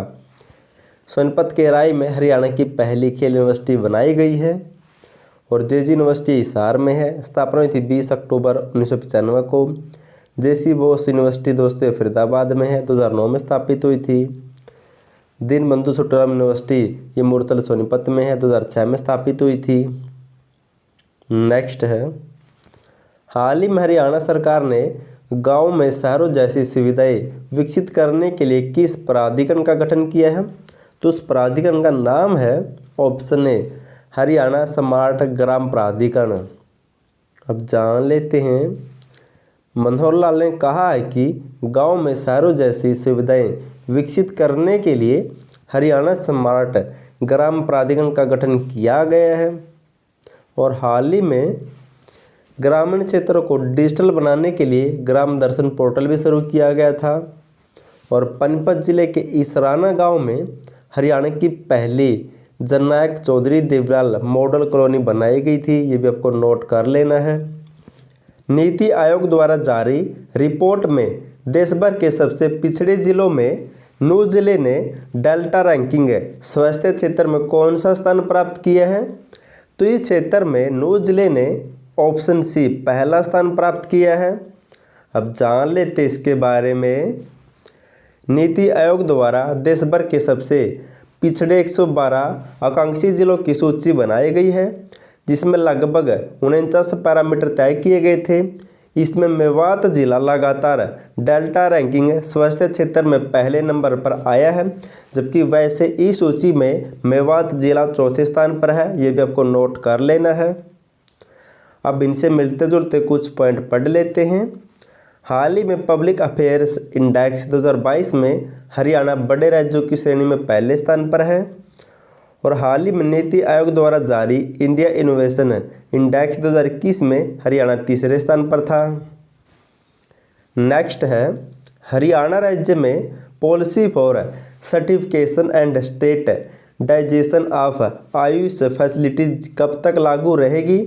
सोनीपत के राय में हरियाणा की पहली खेल यूनिवर्सिटी बनाई गई है और जेजी यूनिवर्सिटी हिसार में है। स्थापना हुई थी 20 अक्टूबर 1995 को। जेसी बोस यूनिवर्सिटी दोस्तों फरीदाबाद में है, 2009 में स्थापित हुई थी। दीनबंधु छोटूराम यूनिवर्सिटी ये मूर्तल सोनीपत में है, 2006 में स्थापित हुई थी। नेक्स्ट है, हाल ही में हरियाणा सरकार ने गाँव में शहरों जैसी सुविधाएं विकसित करने के लिए किस प्राधिकरण का गठन किया है? तो उस प्राधिकरण का नाम है ऑप्शन ए हरियाणा स्मार्ट ग्राम प्राधिकरण। अब जान लेते हैं, मनोहर लाल ने कहा है कि गांव में शहरों जैसी सुविधाएं विकसित करने के लिए हरियाणा स्मार्ट ग्राम प्राधिकरण का गठन किया गया है और हाल ही में ग्रामीण क्षेत्रों को डिजिटल बनाने के लिए ग्राम दर्शन पोर्टल भी शुरू किया गया था। और पानीपत जिले के इसराना गांव में हरियाणा की पहली जननायक चौधरी देवलाल मॉडल कॉलोनी बनाई गई थी, ये भी आपको नोट कर लेना है। नीति आयोग द्वारा जारी रिपोर्ट में देश भर के सबसे पिछड़े जिलों में नूह जिले ने डेल्टा रैंकिंग स्वास्थ्य क्षेत्र में कौन सा स्थान प्राप्त किया है? तो इस क्षेत्र में नूह जिले ने ऑप्शन सी पहला स्थान प्राप्त किया है। अब जान लेते इसके बारे में। नीति आयोग द्वारा देश भर के सबसे पिछड़े 112 आकांक्षी जिलों की सूची बनाई गई है जिसमें लगभग 49 पैरामीटर तय किए गए थे। इसमें मेवात जिला लगातार डेल्टा रैंकिंग स्वास्थ्य क्षेत्र में पहले नंबर पर आया है, जबकि वैसे इस सूची में मेवात जिला चौथे स्थान पर है, ये भी आपको नोट कर लेना है। अब इनसे मिलते जुलते कुछ पॉइंट पढ़ लेते हैं। हाल ही में पब्लिक अफेयर्स इंडेक्स 2022 में हरियाणा बड़े राज्यों की श्रेणी में पहले स्थान पर है और हाल ही में नीति आयोग द्वारा जारी इंडिया इनोवेशन इंडेक्स 2021 में हरियाणा तीसरे स्थान पर था। नेक्स्ट है, हरियाणा राज्य में policy for certification and standardisation of Ayush facilities कब तक लागू रहेगी?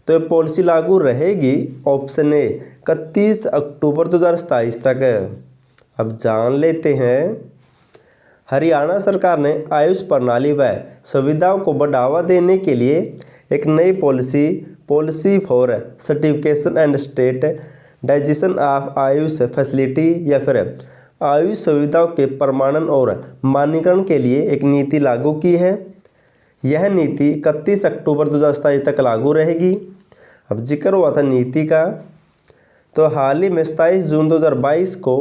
तो ये पॉलिसी लागू रहेगी ऑप्शन ए 31 अक्टूबर 2027 तक। अब जान लेते हैं, हरियाणा सरकार ने आयुष प्रणाली व सुविधाओं को बढ़ावा देने के लिए एक नई policy for certification and standardisation of Ayush facility या फिर आयुष सुविधाओं के प्रमाणन और मानकीकरण के लिए एक नीति लागू की है। यह नीति 31 अक्टूबर 2027 तक लागू रहेगी। अब जिक्र हुआ था नीति का, तो हाल ही में 27 जून 2022 को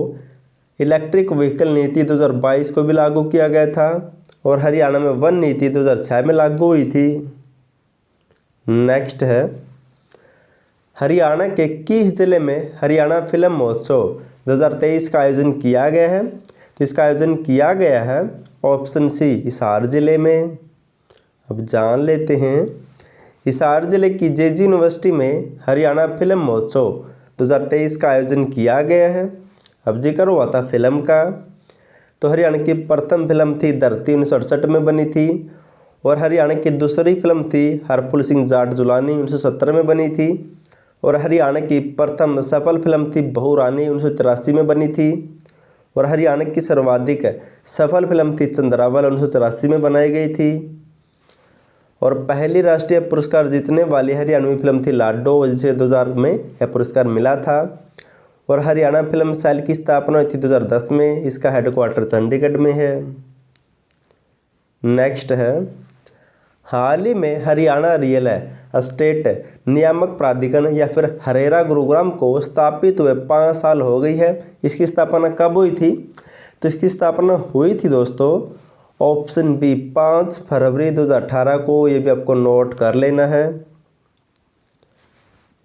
इलेक्ट्रिक व्हीकल नीति 2022 को भी लागू किया गया था और हरियाणा में वन नीति 2006 में लागू हुई थी। नेक्स्ट है, हरियाणा के किस जिले में हरियाणा फिल्म महोत्सव 2023 का आयोजन किया गया है? तो इसका आयोजन किया गया है ऑप्शन सी हिसार जिले में। अब जान लेते हैं, हिसार जिले की जेजी यूनिवर्सिटी में हरियाणा फिल्म महोत्सव 2023 का आयोजन किया गया है। अब जिक्र हुआ था फिल्म का, तो हरियाणा की प्रथम फिल्म थी धरती 1968 में बनी थी और हरियाणा की दूसरी फिल्म थी हरपुल सिंह जाट जुलानी 1970 में बनी थी और हरियाणा की प्रथम सफल फिल्म थी बहू रानी 1983 में बनी थी और हरियाणा की सर्वाधिक सफल फिल्म थी चंद्रावल 1984 में बनाई गई थी और पहली राष्ट्रीय पुरस्कार जीतने वाली हरियाणवी फिल्म थी लाडो, जिसे 2000 में यह पुरस्कार मिला था और हरियाणा फिल्म सेल की स्थापना हुई थी 2010 में। इसका हेडक्वार्टर चंडीगढ़ में है। नेक्स्ट है, हाल ही में हरियाणा रियल स्टेट नियामक प्राधिकरण या फिर हरेरा गुरुग्राम को स्थापित हुए 5 साल हो गई है। इसकी स्थापना कब हुई थी? तो इसकी स्थापना हुई थी दोस्तों ऑप्शन बी 5 फरवरी 2018 को। ये भी आपको नोट कर लेना है।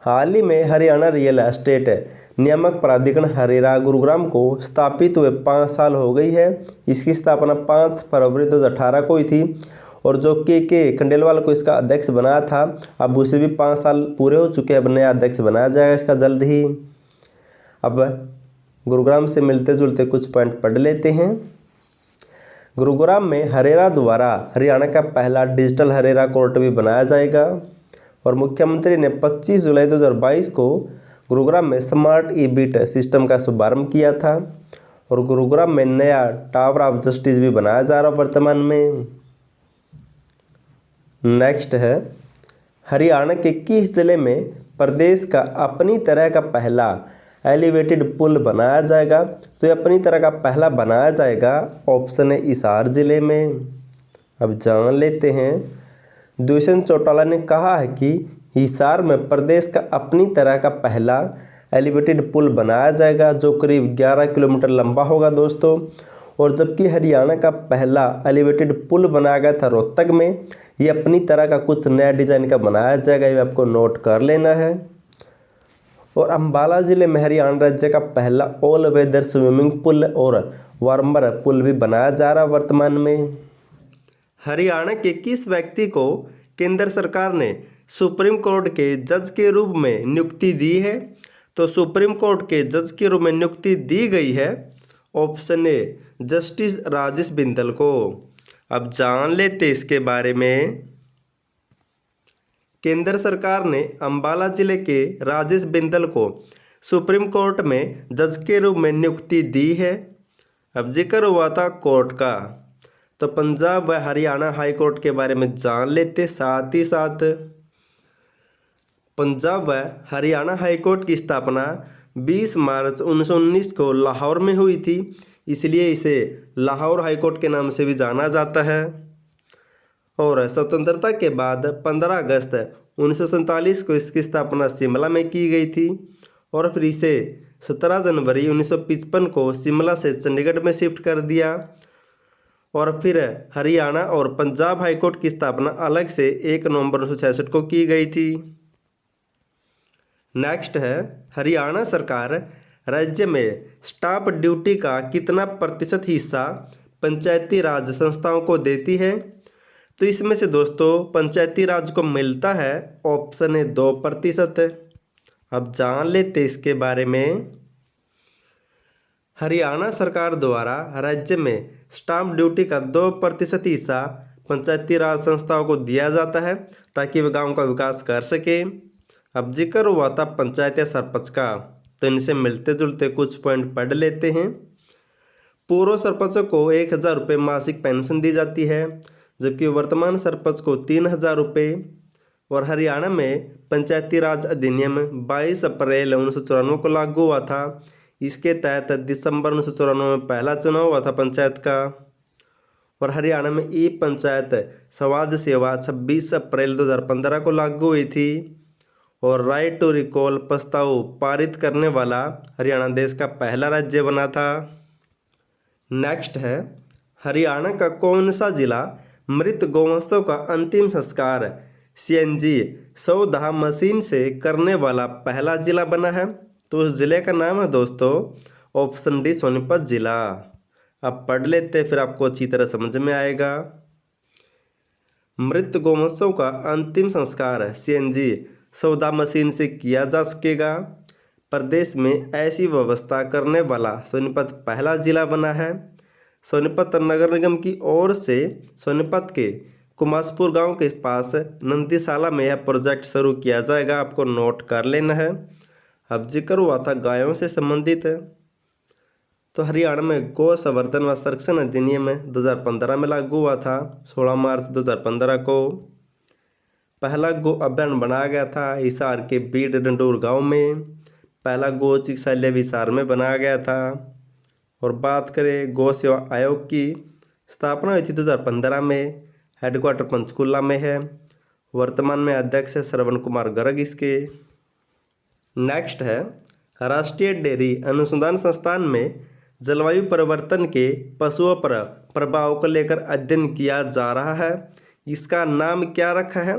हाल ही में हरियाणा रियल एस्टेट नियामक प्राधिकरण हरेरा गुरुग्राम को स्थापित हुए 5 साल हो गई है। इसकी स्थापना 5 फरवरी 2018 को हुई थी और जो के खंडेलवाल को इसका अध्यक्ष बनाया था, अब उसे भी 5 साल पूरे हो चुके हैं। अब नया अध्यक्ष बनाया जाएगा इसका जल्द ही। अब गुरुग्राम से मिलते जुलते कुछ पॉइंट पढ़ लेते हैं। गुरुग्राम में हरेरा द्वारा हरियाणा का पहला डिजिटल हरेरा कोर्ट भी बनाया जाएगा और मुख्यमंत्री ने 25 जुलाई 2022 को गुरुग्राम में स्मार्ट ई-बिट सिस्टम का शुभारंभ किया था और गुरुग्राम में नया टावर ऑफ जस्टिस भी बनाया जा रहा है वर्तमान में। नेक्स्ट है हरियाणा के किस जिले में प्रदेश का अपनी तरह का पहला एलिवेटेड पुल बनाया जाएगा? तो ये अपनी तरह का पहला बनाया जाएगा, ऑप्शन है हिसार जिले में। अब जान लेते हैं। दुष्यंत चौटाला ने कहा है कि हिसार में प्रदेश का अपनी तरह का पहला एलिवेटेड पुल बनाया जाएगा जो करीब 11 किलोमीटर लंबा होगा दोस्तों। और जबकि हरियाणा का पहला एलिवेटेड पुल बनाया गया था रोहतक में, ये अपनी तरह का कुछ नया डिजाइन का बनाया जाएगा, ये आपको नोट कर लेना है। और अंबाला जिले में हरियाणा राज्य का पहला ऑल वेदर स्विमिंग पूल और वार्मर पुल भी बनाया जा रहा है वर्तमान में। हरियाणा के किस व्यक्ति को केंद्र सरकार ने सुप्रीम कोर्ट के जज के रूप में नियुक्ति दी है? तो सुप्रीम कोर्ट के जज के रूप में नियुक्ति दी गई है, option A justice Rajesh Bindal को। अब जान लेते इसके बारे में। केंद्र सरकार ने अंबाला जिले के राजेश बिंदल को सुप्रीम कोर्ट में जज के रूप में नियुक्ति दी है। अब जिक्र हुआ था कोर्ट का, तो पंजाब व हरियाणा हाई कोर्ट के बारे में जान लेते। साथ ही साथ पंजाब व हरियाणा हाई कोर्ट की स्थापना 20 मार्च 1919 को लाहौर में हुई थी, इसलिए इसे लाहौर हाई कोर्ट के नाम से भी जाना जाता है। और स्वतंत्रता के बाद 15 अगस्त 1947 को इसकी स्थापना शिमला में की गई थी और फिर इसे 17 जनवरी 1955 को शिमला से चंडीगढ़ में शिफ्ट कर दिया। और फिर हरियाणा और पंजाब हाईकोर्ट की स्थापना अलग से 1 नवंबर 1966 को की गई थी। नेक्स्ट है हरियाणा सरकार राज्य में स्टाम्प ड्यूटी का कितना प्रतिशत हिस्सा पंचायती राज संस्थाओं को देती है? तो इसमें से दोस्तों पंचायती राज को मिलता है, ऑप्शन है 2%। अब जान लेते इसके बारे में। हरियाणा सरकार द्वारा राज्य में स्टाम्प ड्यूटी का 2% हिस्सा पंचायती राज संस्थाओं को दिया जाता है ताकि वे गांव का विकास कर सके। अब जिक्र हुआ था पंचायत या सरपंच का, तो इनसे मिलते जुलते कुछ पॉइंट पढ़ लेते हैं। पूर्व सरपंचों को 1000 रुपये मासिक पेंशन दी जाती है, जबकि वर्तमान सरपंच को 3000 रुपये। और हरियाणा में पंचायती राज अधिनियम 22 अप्रैल 1994 को लागू हुआ था। इसके तहत दिसंबर 1994 में पहला चुनाव हुआ था पंचायत का। और हरियाणा में ई पंचायत संवाद सेवा 26 अप्रैल 2015 को लागू हुई थी। और राइट टू रिकॉल प्रस्ताव पारित करने वाला हरियाणा देश का पहला राज्य बना था। नेक्स्ट है हरियाणा का कौन सा जिला मृत गौवंशों का अंतिम संस्कार CNG सौदाह मशीन से करने वाला पहला जिला बना है? तो उस जिले का नाम है दोस्तों ऑप्शन डी सोनीपत जिला। अब पढ़ लेते फिर आपको अच्छी तरह समझ में आएगा। मृत गौवंशों का अंतिम संस्कार CNG सौदा मशीन से किया जा सकेगा। प्रदेश में ऐसी व्यवस्था करने वाला सोनीपत पहला जिला बना है। सोनीपत नगर निगम की ओर से सोनीपत के कुमासपुर गांव के पास नंदीशाला में यह प्रोजेक्ट शुरू किया जाएगा, आपको नोट कर लेना है। अब जिक्र हुआ था गायों से संबंधित है, तो हरियाणा में गौ संवर्धन व संरक्षण अधिनियम 2015 में लागू हुआ था। 16 मार्च 2015 को पहला गो अभ्यारण्य बनाया गया था हिसार के बीड डंडूर गांव में। पहला गो चिकित्सालय भी हिसार में बनाया गया था। और बात करें गौ सेवा आयोग की, स्थापना हुई थी 2015 में, हेडक्वार्टर पंचकुला में है। वर्तमान में अध्यक्ष है श्रवण कुमार गर्ग इसके। नेक्स्ट है राष्ट्रीय डेयरी अनुसंधान संस्थान में जलवायु परिवर्तन के पशुओं पर प्रभाव को लेकर अध्ययन किया जा रहा है, इसका नाम क्या रखा है?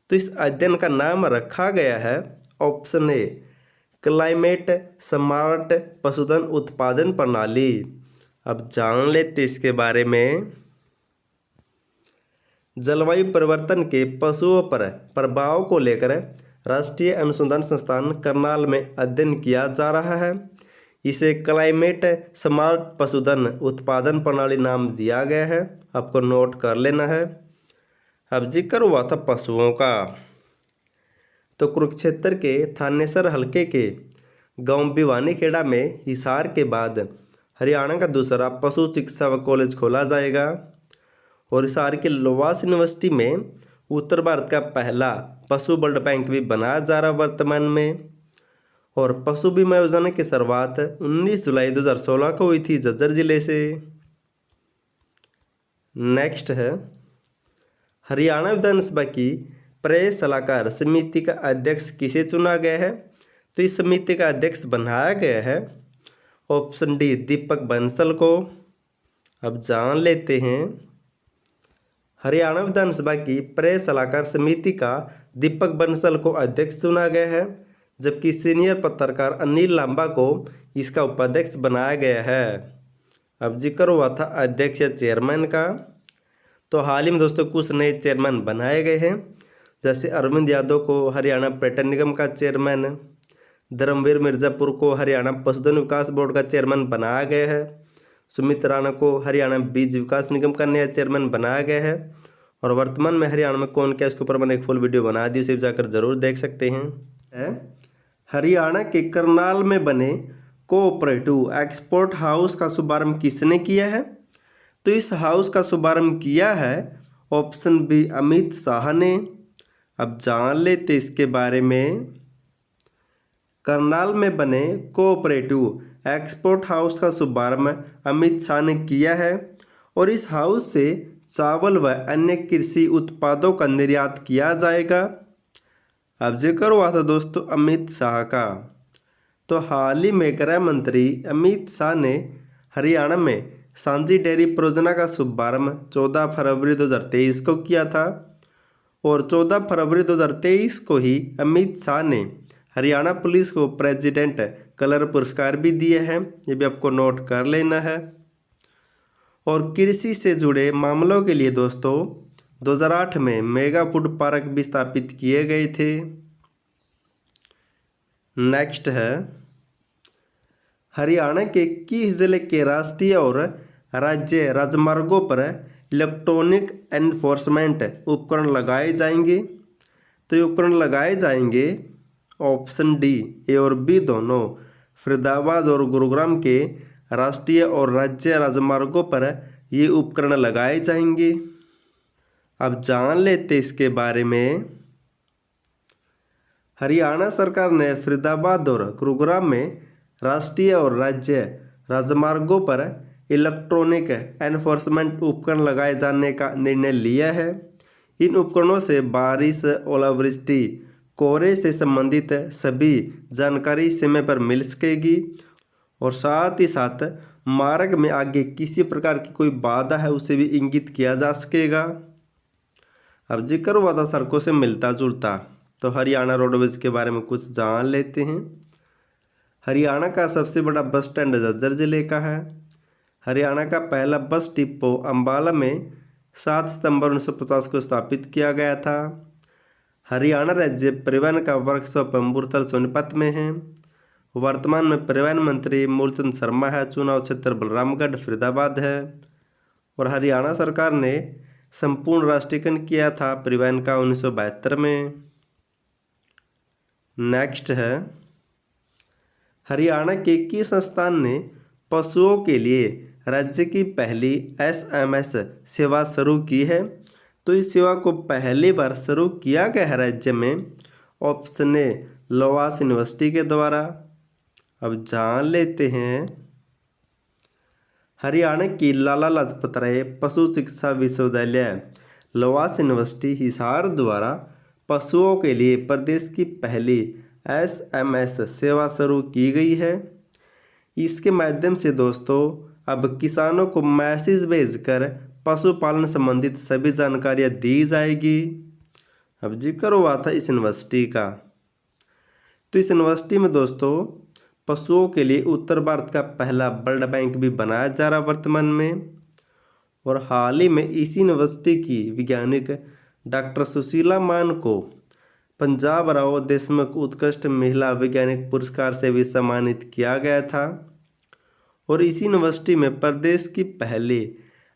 तो इस अध्ययन का नाम रखा गया है ऑप्शन ए क्लाइमेट स्मार्ट पशुधन उत्पादन प्रणाली। अब जान लेते इसके बारे में। जलवायु परिवर्तन के पशुओं पर प्रभाव को लेकर राष्ट्रीय अनुसंधान संस्थान करनाल में अध्ययन किया जा रहा है। इसे क्लाइमेट स्मार्ट पशुधन उत्पादन प्रणाली नाम दिया गया है, आपको नोट कर लेना है। अब जिक्र हुआ था पशुओं का, तो कुरुक्षेत्र के थानेसर हलके के गांव भिवानीखेड़ा में हिसार के बाद हरियाणा का दूसरा पशु चिकित्सा कॉलेज खोला जाएगा। और हिसार के लोवास यूनिवर्सिटी में उत्तर भारत का पहला पशु ब्लड बैंक भी बनाया जा रहा वर्तमान में। और पशु बीमा योजना की शुरुआत 19 जुलाई 2016 को हुई थी झज्जर जिले से। नेक्स्ट है हरियाणा विधानसभा की प्रेस सलाहकार समिति का अध्यक्ष किसे चुना गया है? तो इस समिति का अध्यक्ष बनाया गया है ऑप्शन डी दीपक बंसल को। अब जान लेते हैं। हरियाणा विधानसभा की प्रेस सलाहकार समिति का दीपक बंसल को अध्यक्ष चुना गया है, जबकि सीनियर पत्रकार अनिल लांबा को इसका उपाध्यक्ष बनाया गया है। अब जिक्र हुआ था अध्यक्ष या चेयरमैन का, तो हाल ही में दोस्तों कुछ नए चेयरमैन बनाए गए हैं, जैसे अरविंद यादव को हरियाणा पर्यटन निगम का चेयरमैन, धर्मवीर मिर्ज़ापुर को हरियाणा पशुधन विकास बोर्ड का चेयरमैन बनाया गया है, सुमित राणा को हरियाणा बीज विकास निगम का नया चेयरमैन बनाया गया है। और वर्तमान में हरियाणा में कौन क्या, इसके ऊपर मैंने एक फुल वीडियो बना दी, उसे जाकर जरूर देख सकते हैं। हरियाणा के करनाल में बने कोऑपरेटिव एक्सपोर्ट हाउस का शुभारंभ किसने किया है? तो इस हाउस का शुभारंभ किया है ऑप्शन बी अमित शाह ने। अब जान लेते इसके बारे में। करनाल में बने कोऑपरेटिव एक्सपोर्ट हाउस का शुभारंभ अमित शाह ने किया है और इस हाउस से चावल व अन्य कृषि उत्पादों का निर्यात किया जाएगा। अब जिक्र हुआ था दोस्तों अमित शाह का, तो हाल ही में गृह मंत्री अमित शाह ने हरियाणा में सांझी डेयरी परियोजना का शुभारंभ 14 फरवरी 2023 को किया था। और 14 फरवरी 2023 को ही अमित शाह ने हरियाणा पुलिस को प्रेसिडेंट कलर पुरस्कार भी दिए हैं, ये भी आपको नोट कर लेना है। और कृषि से जुड़े मामलों के लिए दोस्तों 2008 में मेगा फूड पार्क भी स्थापित किए गए थे। नेक्स्ट है हरियाणा के किस जिले के राष्ट्रीय और राज्य राजमार्गों पर इलेक्ट्रॉनिक एनफोर्समेंट उपकरण लगाए जाएंगे? तो ये उपकरण लगाए जाएंगे ऑप्शन डी ए और बी दोनों फरीदाबाद और गुरुग्राम के राष्ट्रीय और राज्य राजमार्गों पर ये उपकरण लगाए जाएंगे। अब जान लेते इसके बारे में। हरियाणा सरकार ने फरीदाबाद और गुरुग्राम में राष्ट्रीय और राज्य राजमार्गों पर इलेक्ट्रॉनिक एनफोर्समेंट उपकरण लगाए जाने का निर्णय लिया है। इन उपकरणों से बारिश, ओलावृष्टि, कोहरे से संबंधित सभी जानकारी समय पर मिल सकेगी और साथ ही साथ मार्ग में आगे किसी प्रकार की कोई बाधा है उसे भी इंगित किया जा सकेगा। अब जिक्र हुआ था सड़कों से मिलता जुलता, तो हरियाणा रोडवेज के बारे में कुछ जान लेते हैं। हरियाणा का सबसे बड़ा बस स्टैंड झज्जर जिले का है। हरियाणा का पहला बस डिपो अंबाला में 7 सितंबर 1950 को स्थापित किया गया था। हरियाणा राज्य परिवहन का वर्कशॉप अमृतसर सोनीपत में है। वर्तमान में परिवहन मंत्री मूलचंद शर्मा है, चुनाव क्षेत्र बलरामगढ़ फरीदाबाद है। और हरियाणा सरकार ने संपूर्ण राष्ट्रीयकरण किया था परिवहन का 1972 में। नेक्स्ट है हरियाणा के किस संस्थान ने पशुओं के लिए राज्य की पहली SMS सेवा शुरू की है? तो इस सेवा को पहली बार शुरू किया गया है राज्य में ऑप्शन ए लोवास यूनिवर्सिटी के द्वारा। अब जान लेते हैं। हरियाणा की लाला लाजपत राय पशु चिकित्सा विश्वविद्यालय लवास यूनिवर्सिटी हिसार द्वारा पशुओं के लिए प्रदेश की पहली SMS सेवा शुरू की गई है। इसके माध्यम से दोस्तों अब किसानों को मैसेज भेजकर पशुपालन संबंधित सभी जानकारियां दी जाएगी। अब जिक्र हुआ था इस यूनिवर्सिटी का, तो इस यूनिवर्सिटी में दोस्तों पशुओं के लिए उत्तर भारत का पहला ब्लड बैंक भी बनाया जा रहा वर्तमान में। और हाल ही में इसी यूनिवर्सिटी की वैज्ञानिक डॉक्टर सुशीला मान को पंजाब राव देशमुख उत्कृष्ट महिला वैज्ञानिक पुरस्कार से भी सम्मानित किया गया था। और इसी यूनिवर्सिटी में प्रदेश की पहली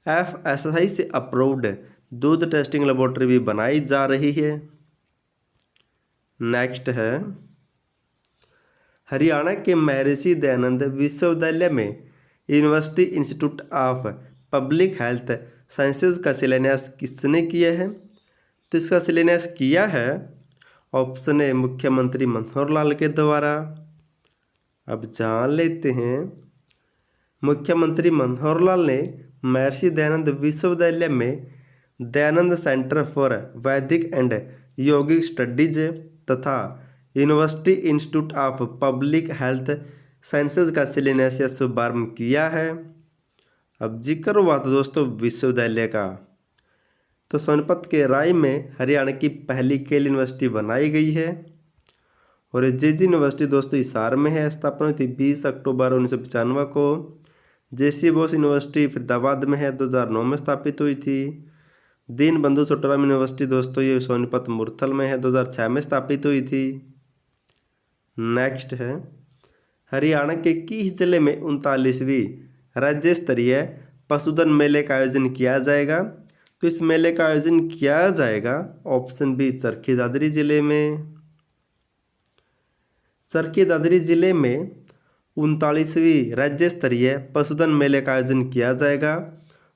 FSSAI से अप्रूव्ड दूध टेस्टिंग लेबोरेटरी भी बनाई जा रही है। नेक्स्ट है हरियाणा के महर्षि दयानंद विश्वविद्यालय में university institute of public health sciences का शिलान्यास किसने किया है? तो इसका शिलान्यास किया है ऑप्शन ए मुख्यमंत्री मनोहर लाल के द्वारा। अब जान लेते हैं मुख्यमंत्री मनोहर लाल ने महर्षि दयानंद विश्वविद्यालय में दयानंद सेंटर फॉर वैदिक एंड योगिक स्टडीज तथा university institute of public health sciences का शिलान्यास या शुभारंभ किया है। अब जिक्र हुआ था दोस्तों विश्वविद्यालय का, तो सोनीपत के राय में हरियाणा की पहली खेल यूनिवर्सिटी बनाई गई है। और JG यूनिवर्सिटी दोस्तों हिसार में है, स्थापना हुई थी 20 अक्टूबर 1995 को। JC बोस यूनिवर्सिटी फरीदाबाद में है, 2009 में स्थापित हुई थी। दीन बंधु छोटूराम यूनिवर्सिटी दोस्तों ये सोनीपत मुरथल में है, 2006 में स्थापित हुई थी। नेक्स्ट है हरियाणा के किस जिले में 39वीं राज्य स्तरीय पशुधन मेले का आयोजन किया जाएगा? तो इस मेले का आयोजन किया जाएगा ऑप्शन बी चरखी दादरी जिले में। चरखी दादरी जिले में 39वीं राज्य स्तरीय पशुधन मेले का आयोजन किया जाएगा।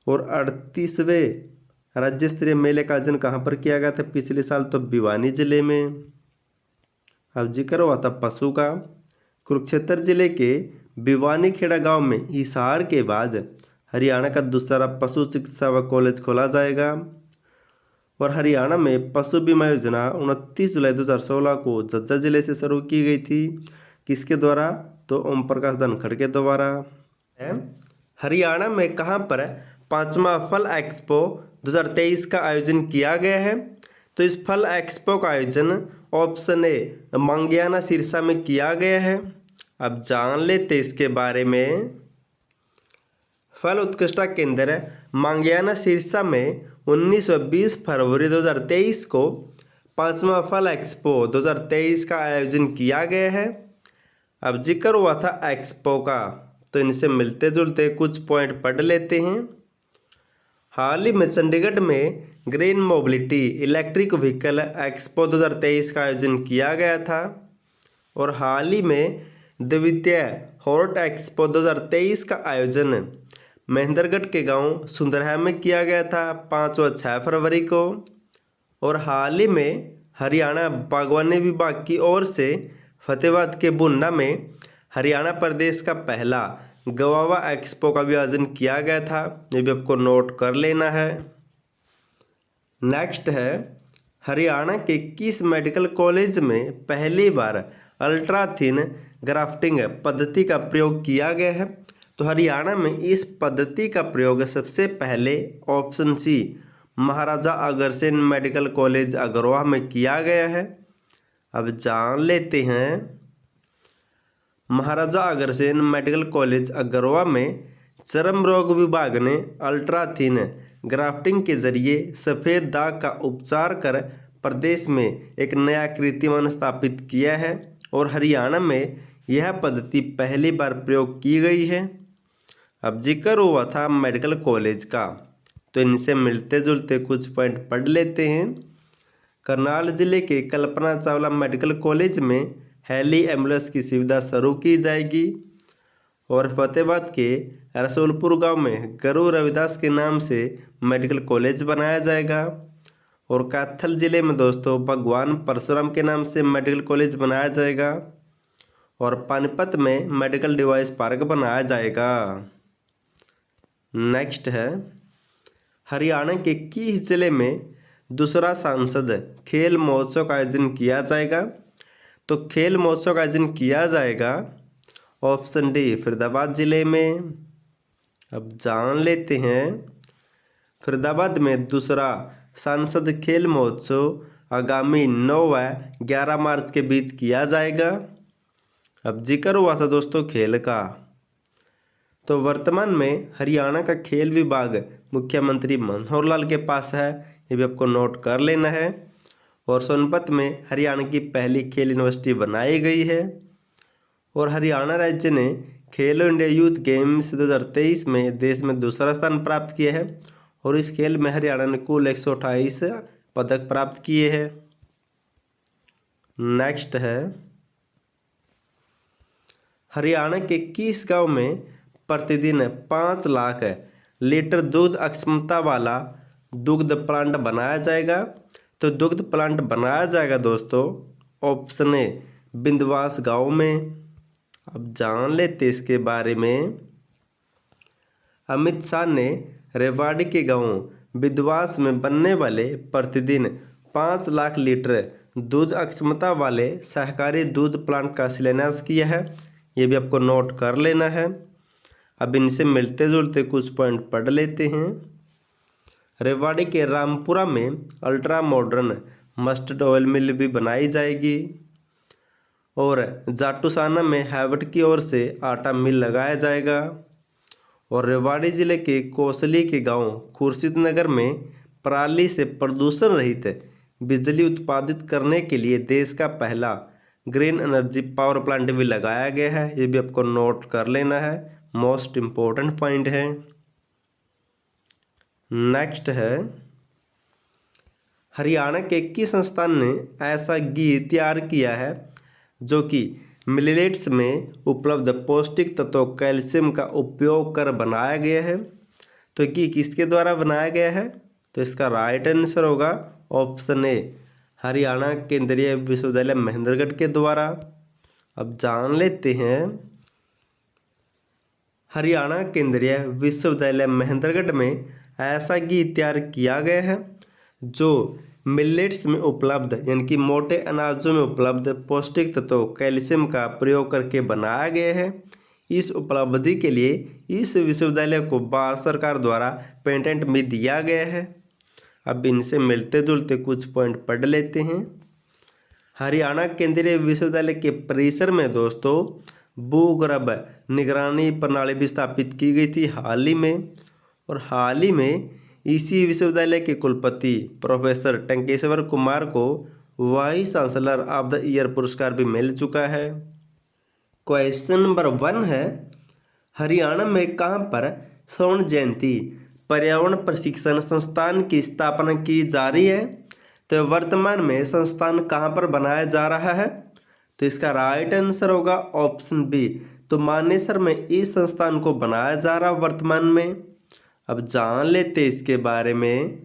और 38वें राज्य स्तरीय मेले का आयोजन कहाँ पर किया गया था पिछले साल? तो भिवानी जिले में। अब जिक्र हुआ था पशु का, कुरुक्षेत्र जिले के भिवानी खेड़ा गांव में हिसार के बाद हरियाणा का दूसरा पशु चिकित्सा व कॉलेज खोला जाएगा। और हरियाणा में पशु बीमा योजना 29 जुलाई 2016 को झज्जर जिले से शुरू की गई थी। किसके द्वारा? तो ओम प्रकाश धनखड़ के द्वारा। हरियाणा में कहाँ पर 5वां फल एक्सपो 2023 का आयोजन किया गया है? तो इस फल एक्सपो का आयोजन ऑप्शन ए मांगियाना सिरसा में किया गया है। अब जान लेते इसके बारे में। फल उत्कृष्टता केंद्र मांगियाना सिरसा में 19 व 20 फरवरी 2023 को 5वां फल एक्सपो 2023 का आयोजन किया गया है। अब जिक्र हुआ था एक्सपो का, तो इनसे मिलते जुलते कुछ पॉइंट पढ़ लेते हैं। हाल ही में चंडीगढ़ में green mobility electric vehicle expo 2023 का आयोजन किया गया था। और हाल ही में द्वितीय हॉट एक्सपो 2023 का आयोजन महेंद्रगढ़ के गांव सुंदरहा में किया गया था 5 व 6 फरवरी को। और हाल ही में हरियाणा बागवानी विभाग की ओर से फतेहाबाद के बुन्ना में हरियाणा प्रदेश का पहला गवावा एक्सपो का भी आयोजन किया गया था। ये भी आपको नोट कर लेना है। नेक्स्ट है हरियाणा के किस मेडिकल कॉलेज में पहली बार अल्ट्राथिन ग्राफ्टिंग पद्धति का प्रयोग किया गया है? तो हरियाणा में इस पद्धति का प्रयोग सबसे पहले option C Maharaja Agrasen medical college अग्रवाह में किया गया है। अब जान लेते हैं महाराजा अग्रसेन मेडिकल कॉलेज अग्रवाह में चर्म रोग विभाग ने अल्ट्राथिन ग्राफ्टिंग के जरिए सफ़ेद दाग का उपचार कर प्रदेश में एक नया कीर्तिमान स्थापित किया है। और हरियाणा में यह पद्धति पहली बार प्रयोग की गई है। अब जिक्र हुआ था मेडिकल कॉलेज का, तो इनसे मिलते जुलते कुछ पॉइंट पढ़ लेते हैं। करनाल जिले के कल्पना चावला मेडिकल कॉलेज में हेली एम्बुलेंस की सुविधा शुरू की जाएगी। और फतेहाबाद के रसूलपुर गांव में गुरु रविदास के नाम से मेडिकल कॉलेज बनाया जाएगा। और कैथल जिले में दोस्तों भगवान परशुराम के नाम से मेडिकल कॉलेज बनाया जाएगा। और पानीपत में मेडिकल डिवाइस पार्क बनाया जाएगा। नेक्स्ट है हरियाणा के किस जिले में दूसरा सांसद खेल महोत्सव का आयोजन किया जाएगा? तो खेल महोत्सव का आयोजन किया जाएगा ऑप्शन डी फरीदाबाद जिले में। अब जान लेते हैं फरीदाबाद में दूसरा सांसद खेल महोत्सव आगामी 9 व 11 मार्च के बीच किया जाएगा। अब जिक्र हुआ था दोस्तों खेल का, तो वर्तमान में हरियाणा का खेल विभाग मुख्यमंत्री मनोहर लाल के पास है, ये भी आपको नोट कर लेना है। और सोनपत में हरियाणा की पहली खेल यूनिवर्सिटी बनाई गई है। और हरियाणा राज्य ने खेलो इंडिया यूथ गेम्स 2023 में देश में दूसरा स्थान प्राप्त किया है। और इस खेल में हरियाणा ने कुल 128 पदक प्राप्त किए हैं। नेक्स्ट है हरियाणा के किस गांव में प्रतिदिन 5 लाख लीटर दूध अक्षमता वाला दुग्ध प्लांट बनाया जाएगा? तो दुग्ध प्लांट बनाया जाएगा दोस्तों ऑप्शन ए बिंदवास गांव में। अब जान लेते इसके बारे में। अमित शाह ने रेवाड़ी के गांव बिंदवास में बनने वाले प्रतिदिन 5 लाख लीटर दूध अक्षमता वाले सहकारी दूध प्लांट का शिलान्यास किया है, ये भी आपको नोट कर लेना है। अब इनसे मिलते जुलते कुछ पॉइंट पढ़ लेते हैं। रेवाड़ी के रामपुरा में अल्ट्रा मॉडर्न मस्टर्ड ऑयल मिल भी बनाई जाएगी। और जाटूसाना में हैवट की ओर से आटा मिल लगाया जाएगा। और रेवाड़ी जिले के कोसली के गांव खुर्शीद नगर में पराली से प्रदूषण रहित बिजली उत्पादित करने के लिए देश का पहला ग्रीन एनर्जी पावर प्लांट भी लगाया गया है, ये भी आपको नोट कर लेना है, मोस्ट इम्पोर्टेंट पॉइंट है। नेक्स्ट है हरियाणा के किस संस्थान ने ऐसा घी तैयार किया है जो कि मिलेट्स में उपलब्ध पौष्टिक तत्व कैल्शियम का उपयोग कर बनाया गया है? तो घी किसके द्वारा बनाया गया है? तो इसका राइट आंसर होगा ऑप्शन ए हरियाणा केंद्रीय विश्वविद्यालय महेंद्रगढ़ के द्वारा। अब जान लेते हैं हरियाणा केंद्रीय विश्वविद्यालय महेंद्रगढ़ में ऐसा घी तैयार किया गया है जो मिलेट्स में उपलब्ध यानी कि मोटे अनाजों में उपलब्ध पौष्टिक तत्व कैल्शियम का प्रयोग करके बनाया गया है। इस उपलब्धि के लिए इस विश्वविद्यालय को भारत सरकार द्वारा पेटेंट भी दिया गया है। अब इनसे मिलते जुलते कुछ पॉइंट पढ़ लेते हैं। हरियाणा केंद्रीय विश्वविद्यालय के परिसर में दोस्तों भूगर्भ निगरानी प्रणाली भी स्थापित की गई थी हाल ही में। और हाल ही में इसी विश्वविद्यालय के कुलपति प्रोफेसर टंकेश्वर कुमार को vice chancellor of the year पुरस्कार भी मिल चुका है। क्वेश्चन नंबर 1 है हरियाणा में कहाँ पर स्वर्ण जयंती पर्यावरण प्रशिक्षण संस्थान की स्थापना की जा रही है? तो वर्तमान में संस्थान कहाँ पर बनाया जा रहा है? तो इसका राइट आंसर होगा ऑप्शन बी, तो मानेसर में इस संस्थान को बनाया जा रहा वर्तमान में। अब जान लेते इसके बारे में।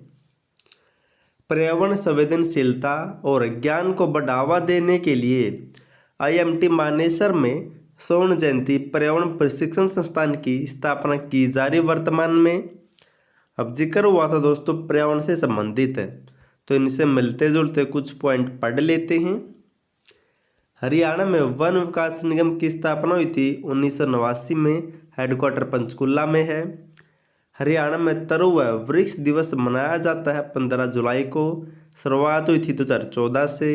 पर्यावरण संवेदनशीलता और ज्ञान को बढ़ावा देने के लिए IMT मानेसर में स्वर्ण जयंती पर्यावरण प्रशिक्षण संस्थान की स्थापना की जा रही वर्तमान में। अब जिक्र हुआ था दोस्तों पर्यावरण से संबंधित है, तो इनसे मिलते जुलते कुछ पॉइंट पढ़ लेते हैं। हरियाणा में वन विकास निगम की स्थापना हुई थी 1989 में, हेडक्वार्टर पंचकुला में है। हरियाणा में तरु व वृक्ष दिवस मनाया जाता है 15 जुलाई को, शुरुआत हुई थी 2014 से।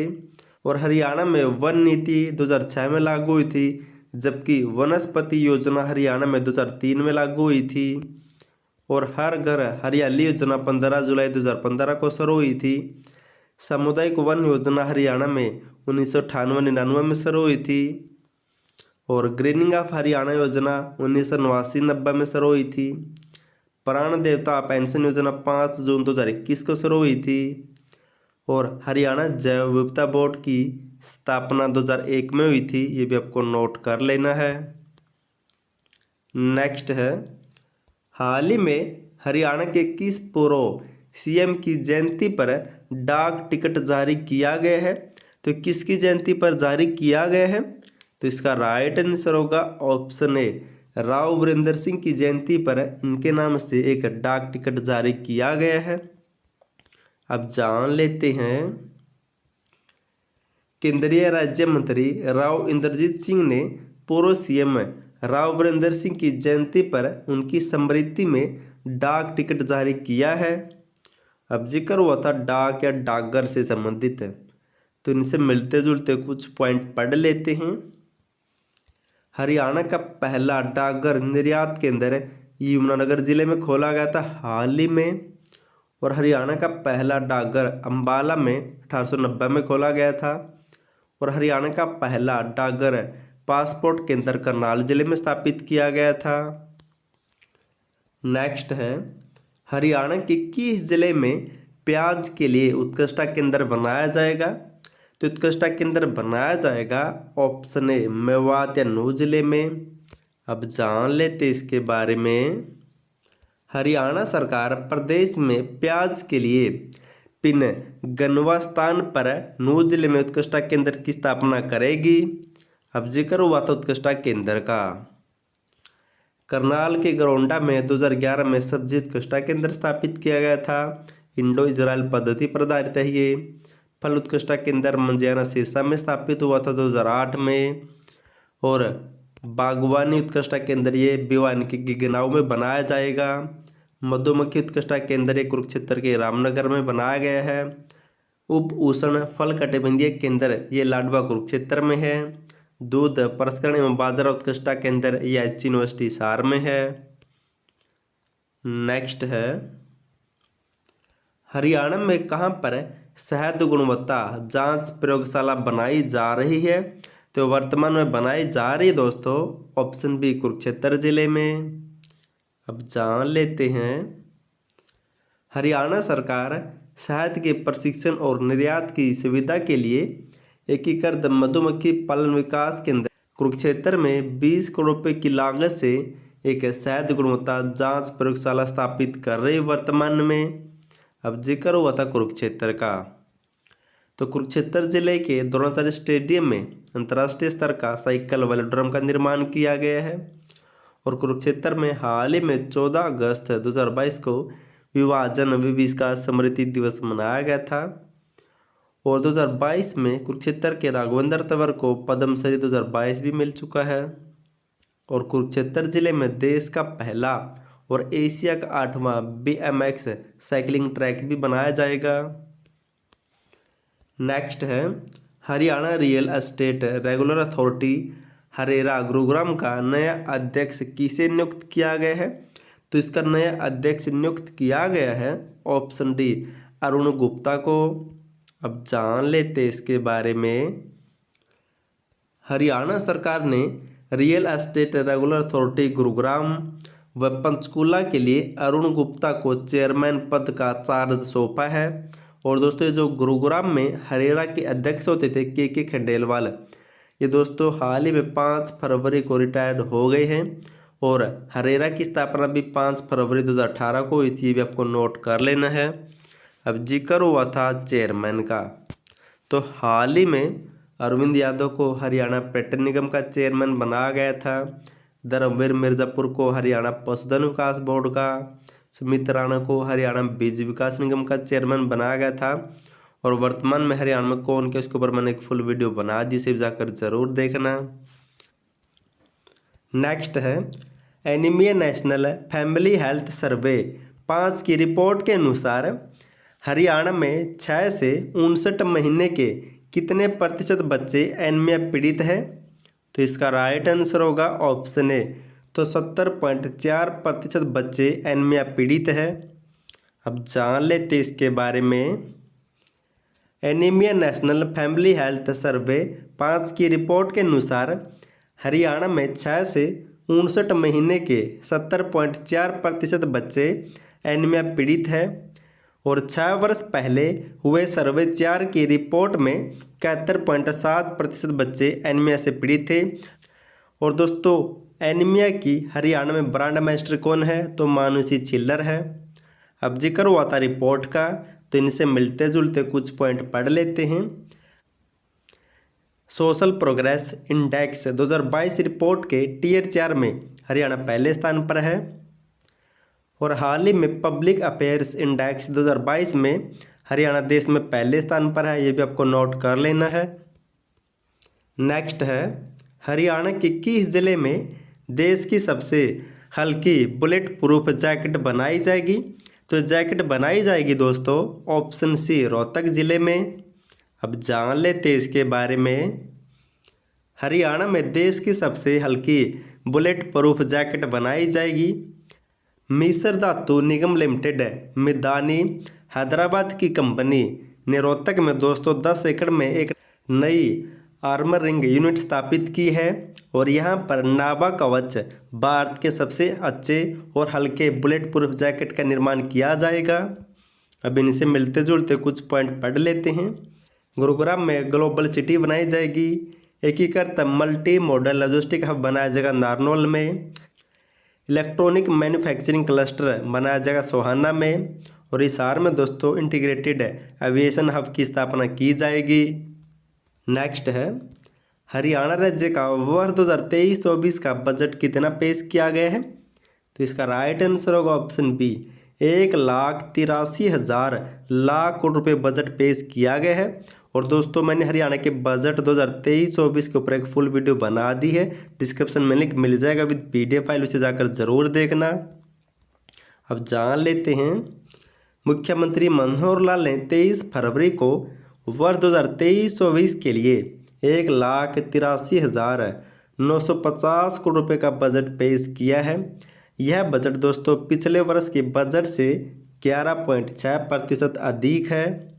और हरियाणा में वन नीति 2006 में लागू हुई थी, जबकि वनस्पति योजना हरियाणा में 2003 में लागू हुई थी। और हर घर हरियाली योजना 15 जुलाई 2015 को शुरू हुई थी। सामुदायिक वन योजना हरियाणा में 1998-99 में शुरू हुई थी। और ग्रीनिंग ऑफ हरियाणा योजना 1989-90 में शुरू हुई थी। प्राण देवता पेंशन योजना 5 जून 2021 को शुरू हुई थी। और हरियाणा जैव विविधता बोर्ड की स्थापना 2001 में हुई थी, ये भी आपको नोट कर लेना है। नेक्स्ट है हाल ही में हरियाणा के किस पूर्व CM की जयंती पर डाक टिकट जारी किया गया है? तो किसकी जयंती पर जारी किया गया है? तो इसका राइट आंसर होगा ऑप्शन ए राव वीरेंद्र सिंह की जयंती पर इनके नाम से एक डाक टिकट जारी किया गया है। अब जान लेते हैं। केंद्रीय राज्य मंत्री राव इंद्रजीत सिंह ने पूर्व सीएम राव वीरेंद्र सिंह की जयंती पर उनकी स्मृति में डाक टिकट जारी किया है। अब जिक्र हुआ था डाक या डाकघर से संबंधित है, तो इनसे मिलते जुलते कुछ पॉइंट पढ़ लेते हैं। हरियाणा का पहला डाकघर निर्यात केंद्र यमुनानगर जिले में खोला गया था हाल ही में। और हरियाणा का पहला डाकघर अंबाला में 1890 में खोला गया था। और हरियाणा का पहला डाकघर पासपोर्ट केंद्र करनाल जिले में स्थापित किया गया था। नेक्स्ट है, हरियाणा के किस जिले में प्याज के लिए उत्कृष्टता केंद्र बनाया जाएगा? तो उत्कृष्टता केंद्र बनाया जाएगा ऑप्शन ए मेवात या नूह जिले में। अब जान लेते इसके बारे में। हरियाणा सरकार प्रदेश में प्याज के लिए पिन गनवा स्थान पर नूह जिले में उत्कृष्टता केंद्र की स्थापना करेगी। अब जिक्र हुआ था उत्कृष्टता केंद्र का। करनाल के गरोंडा में 2011 में सब्जी उत्कृष्टता केंद्र स्थापित किया गया था। इंडो इजराइल पद्धति पर आधारित है ये। फल उत्कृष्टता केंद्र मंजियाना सिरसा में स्थापित हुआ था 2008 में। और बागवानी उत्कृष्टता केंद्र ये भिवानी के गिगनाऊ में बनाया जाएगा। मधुमक्खी उत्कृष्टता केंद्र ये कुरुक्षेत्र के रामनगर में बनाया गया है। उप उष्ण फल कटिबंधीय केंद्र ये लाडवा कुरुक्षेत्र में है। दूध प्रसंस्करण एवं बाजरा उत्कृष्टता केंद्र ये एच यूनिवर्सिटी हिसार में है। नेक्स्ट है, हरियाणा में कहाँ पर शहद गुणवत्ता जांच प्रयोगशाला बनाई जा रही है? तो वर्तमान में बनाई जा रही है दोस्तों ऑप्शन बी कुरुक्षेत्र जिले में। अब जान लेते हैं। हरियाणा सरकार शहद के प्रशिक्षण और निर्यात की सुविधा के लिए एकीकृत मधुमक्खी पालन विकास केंद्र कुरुक्षेत्र में 20 करोड़ रुपए की लागत से एक शहद गुणवत्ता जांच प्रयोगशाला स्थापित कर रही वर्तमान में। अब जिक्र हुआ था कुरुक्षेत्र का। तो कुरुक्षेत्र जिले के द्रोणाचार्य स्टेडियम में अंतर्राष्ट्रीय स्तर का साइकिल वेलोड्रोम का निर्माण किया गया है। और कुरुक्षेत्र में हाल ही में 14 अगस्त 2022 को विभाजन विभीषिका स्मृति दिवस मनाया गया था। और 2022 में कुरुक्षेत्र के राघवेंद्र तंवर को पद्मश्री 2022 भी मिल चुका है। और कुरुक्षेत्र जिले में देश का पहला और एशिया का 8वां BMX साइकिलिंग ट्रैक भी बनाया जाएगा। नेक्स्ट है, Haryana real estate regular authority Harera Gurugram का नया अध्यक्ष किसे नियुक्त किया गया है? तो इसका नया अध्यक्ष नियुक्त किया गया है ऑप्शन डी अरुण गुप्ता को। अब जान लेते इसके बारे में। हरियाणा सरकार ने real estate regular authority Gurugram व पंचकूला के लिए अरुण गुप्ता को चेयरमैन पद का चार्ज सौंपा है। और दोस्तों जो गुरुग्राम में हरेरा के अध्यक्ष होते थे के खंडेलवाल, ये दोस्तों हाल ही में 5 फरवरी को रिटायर्ड हो गए हैं। और हरेरा की स्थापना भी 5 फरवरी 2018 को हुई थी, ये भी आपको नोट कर लेना है। अब जिक्र हुआ था चेयरमैन का, तो हाल ही में अरविंद यादव को हरियाणा पर्यटन निगम का चेयरमैन बनाया गया था। धर्मवीर मिर्ज़ापुर को हरियाणा पशुधन विकास बोर्ड का, सुमित राणा को हरियाणा बीज विकास निगम का चेयरमैन बनाया गया था। और वर्तमान में हरियाणा में कौन के उसके ऊपर मैंने एक फुल वीडियो बना दी, उसे जाकर जरूर देखना। नेक्स्ट है, anaemia national family health survey 5 की रिपोर्ट के अनुसार हरियाणा में 6 से 59 महीने के कितने प्रतिशत बच्चे एनीमिया पीड़ित हैं? तो इसका राइट आंसर होगा ऑप्शन ए, तो 70.4% बच्चे एनीमिया पीड़ित है। अब जान लेते इसके बारे में। Anaemia national family health survey 5 की रिपोर्ट के अनुसार हरियाणा में 6 से 59 महीने के 70.4% बच्चे एनीमिया पीड़ित हैं। और 6 वर्ष पहले हुए सर्वे 4 की रिपोर्ट में 71.7% बच्चे एनीमिया से पीड़ित थे। और दोस्तों एनीमिया की हरियाणा में ब्रांड एम्बेसडर कौन है? तो मानुषी छिल्लर है। अब जिक्र हुआ था रिपोर्ट का, तो इनसे मिलते जुलते कुछ पॉइंट पढ़ लेते हैं। सोशल प्रोग्रेस इंडेक्स 2022 रिपोर्ट के टियर 4 में हरियाणा पहले स्थान पर है। और हाल ही में पब्लिक अफेयर्स इंडेक्स 2022 में हरियाणा देश में पहले स्थान पर है, ये भी आपको नोट कर लेना है। नेक्स्ट है, हरियाणा के किस जिले में देश की सबसे हल्की बुलेट प्रूफ जैकेट बनाई जाएगी? तो जैकेट बनाई जाएगी दोस्तों ऑप्शन सी रोहतक ज़िले में। अब जान लेते इसके बारे में। हरियाणा में देश की सबसे हल्की बुलेट प्रूफ जैकेट बनाई जाएगी। मिस्र धातु निगम लिमिटेड मिदानी हैदराबाद की कंपनी ने रोहतक में दोस्तों 10 एकड़ में एक नई आर्मर रिंग यूनिट स्थापित की है और यहाँ पर नाभा कवच भारत के सबसे अच्छे और हल्के बुलेट प्रूफ जैकेट का निर्माण किया जाएगा। अब इनसे मिलते जुलते कुछ पॉइंट पढ़ लेते हैं। गुरुग्राम में ग्लोबल सिटी बनाई जाएगी। एकीकृत मल्टी मॉडल लॉजिस्टिक हब बनाया जाएगा नारनौल में। इलेक्ट्रॉनिक मैन्युफैक्चरिंग क्लस्टर बनाया जाएगा सोहाना में। और हिसार में दोस्तों इंटीग्रेटेड एविएशन हब की स्थापना की जाएगी। नेक्स्ट है, हरियाणा राज्य का वर्ष 2023-24 का बजट कितना पेश किया गया है? तो इसका राइट आंसर होगा ऑप्शन बी, 1,83,000 लाख करोड़ रुपये बजट पेश किया गया है। और दोस्तों मैंने हरियाणा के बजट 2023-24 के ऊपर एक फुल वीडियो बना दी है, डिस्क्रिप्शन में लिंक मिल जाएगा विद PDF फाइल, उसे जाकर ज़रूर देखना। अब जान लेते हैं, मुख्यमंत्री मनोहर लाल ने 23 फरवरी को वर्ष 2023-24 के लिए 1,83,950 करोड़ रुपये का बजट पेश किया है। यह बजट दोस्तों पिछले वर्ष के बजट से 11.6% अधिक है।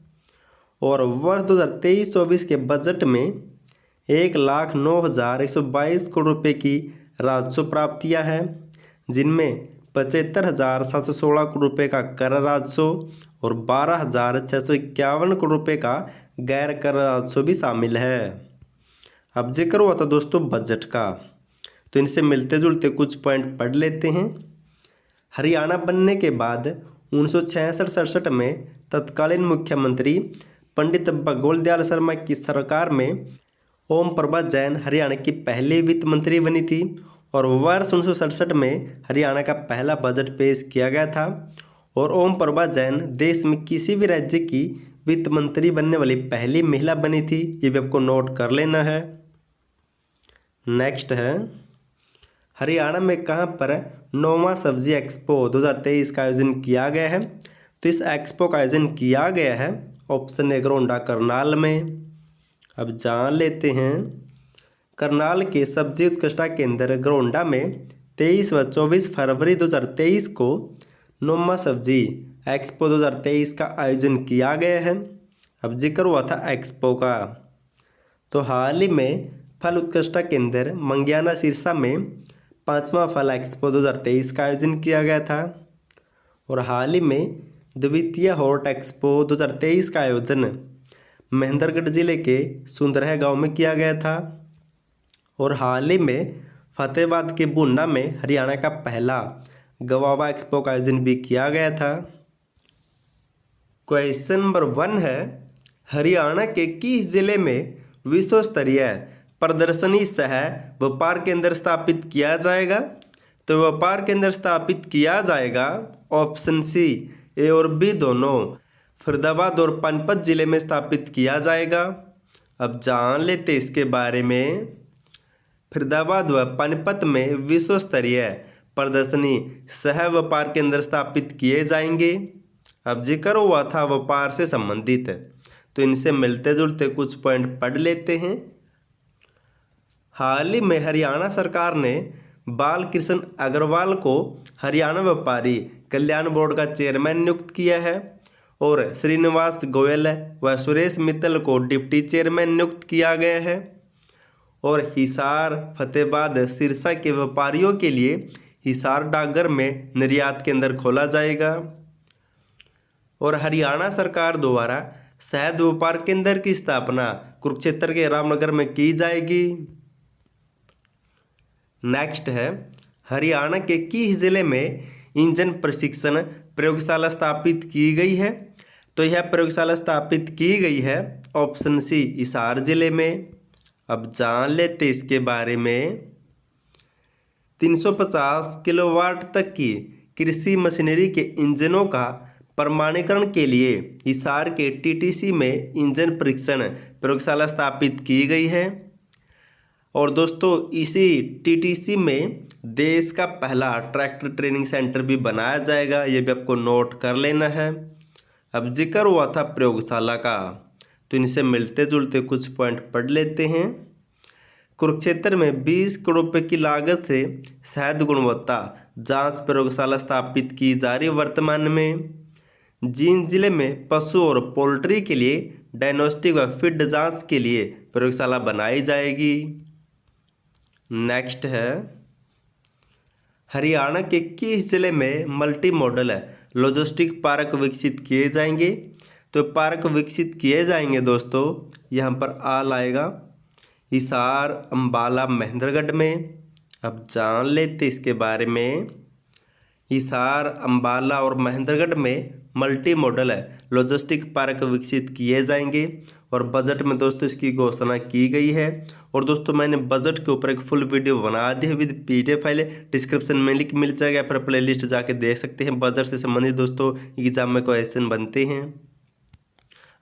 और वर्ष 2023-24 के बजट में 1,09,122 करोड़ रुपये की राजस्व प्राप्तियां हैं, जिनमें 75,716 करोड़ रुपये का कर राजस्व और 12,651 करोड़ रुपये का गैर कर राजस्व भी शामिल है। अब जिक्र हुआ था दोस्तों बजट का, तो इनसे मिलते जुलते कुछ पॉइंट पढ़ लेते हैं। हरियाणा बनने के बाद 1966-67 में तत्कालीन मुख्यमंत्री पंडित भगवत दयाल शर्मा की सरकार में ओम प्रभा जैन हरियाणा की पहली वित्त मंत्री बनी थी। और वर्ष 1967 में हरियाणा का पहला बजट पेश किया गया था। और ओम प्रभा जैन देश में किसी भी राज्य की वित्त मंत्री बनने वाली पहली महिला बनी थी, ये भी आपको नोट कर लेना है। नेक्स्ट है, हरियाणा में कहाँ पर 9वां सब्जी एक्सपो 2023 का आयोजन किया गया है? तो इस एक्सपो का आयोजन किया गया है ऑप्शन ए गरोंडा करनाल में। अब जान लेते हैं, करनाल के सब्जी उत्कृष्टता केंद्र गरोंडा में 23 व 24 फरवरी 2023 को 9वां सब्जी एक्सपो 2023 का आयोजन किया गया है। अब जिक्र हुआ था एक्सपो का, तो हाल ही में फल उत्कृष्टता केंद्र मंगियाना सिरसा में 5वां फल एक्सपो 2023 का आयोजन किया गया था। और हाल ही में द्वितीय हॉट एक्सपो 2023 का आयोजन महेंद्रगढ़ जिले के सुंदरह गांव में किया गया था। और हाल ही में फतेहाबाद के बुन्ना में हरियाणा का पहला गवावा एक्सपो का आयोजन भी किया गया था। क्वेश्चन नंबर 1 है, हरियाणा के किस जिले में विश्व स्तरीय प्रदर्शनी सह व्यापार केंद्र स्थापित किया जाएगा? तो व्यापार केंद्र स्थापित किया जाएगा ऑप्शन सी, ए और बी दोनों, फरीदाबाद और पानीपत जिले में स्थापित किया जाएगा। अब जान लेते इसके बारे में। फरीदाबाद व पानीपत में विश्व स्तरीय प्रदर्शनी सह व्यापार केंद्र स्थापित किए जाएंगे। अब जिक्र हुआ था व्यापार से संबंधित, तो इनसे मिलते जुलते कुछ पॉइंट पढ़ लेते हैं। हाल ही में हरियाणा सरकार ने बाल कृष्ण अग्रवाल को हरियाणा व्यापारी कल्याण बोर्ड का चेयरमैन नियुक्त किया है और श्रीनिवास गोयल व सुरेश मित्तल को डिप्टी चेयरमैन नियुक्त किया गया है। और हिसार, फतेहाबाद, सिरसा के व्यापारियों के लिए हिसार डाकघर में निर्यात केंद्र खोला जाएगा। और हरियाणा सरकार द्वारा शहद व्यापार केंद्र की स्थापना कुरुक्षेत्र के रामनगर में की जाएगी। नेक्स्ट है, हरियाणा के किस जिले में इंजन प्रशिक्षण प्रयोगशाला स्थापित की गई है? तो यह प्रयोगशाला स्थापित की गई है ऑप्शन सी, हिसार जिले में। अब जान लेते इसके बारे में। 350 किलोवाट तक की कृषि मशीनरी के इंजनों का प्रमाणीकरण के लिए हिसार के टीटीसी में इंजन परीक्षण प्रयोगशाला स्थापित की गई है। और दोस्तों इसी टीटीसी में देश का पहला ट्रैक्टर ट्रेनिंग सेंटर भी बनाया जाएगा, ये भी आपको नोट कर लेना है। अब जिक्र हुआ था प्रयोगशाला का, तो इनसे मिलते जुलते कुछ पॉइंट पढ़ लेते हैं। कुरुक्षेत्र में 20 करोड़ रुपये की लागत से शहद गुणवत्ता जांच प्रयोगशाला स्थापित की जा रही वर्तमान में। जींद जिले में पशु और पोल्ट्री के लिए डायग्नोस्टिक व फीड जांच के लिए प्रयोगशाला बनाई जाएगी। नेक्स्ट है, हरियाणा के किस जिले में मल्टी मॉडल लॉजिस्टिक पार्क विकसित किए जाएंगे? तो पार्क विकसित किए जाएंगे दोस्तों, यहाँ पर आल आएगा, हिसार, अंबाला, महेंद्रगढ़ में। अब जान लेते इसके बारे में। हिसार, अंबाला और महेंद्रगढ़ में मल्टी मॉडल लॉजिस्टिक पार्क विकसित किए जाएंगे और बजट में दोस्तों इसकी घोषणा की गई है। और दोस्तों मैंने बजट के ऊपर एक फुल वीडियो बना दी है विद PDF फाइल, डिस्क्रिप्शन में लिंक मिल जाएगा, फिर प्ले लिस्ट जाके देख सकते हैं। बजट से संबंधित दोस्तों एग्जाम में क्वेश्चन बनते हैं।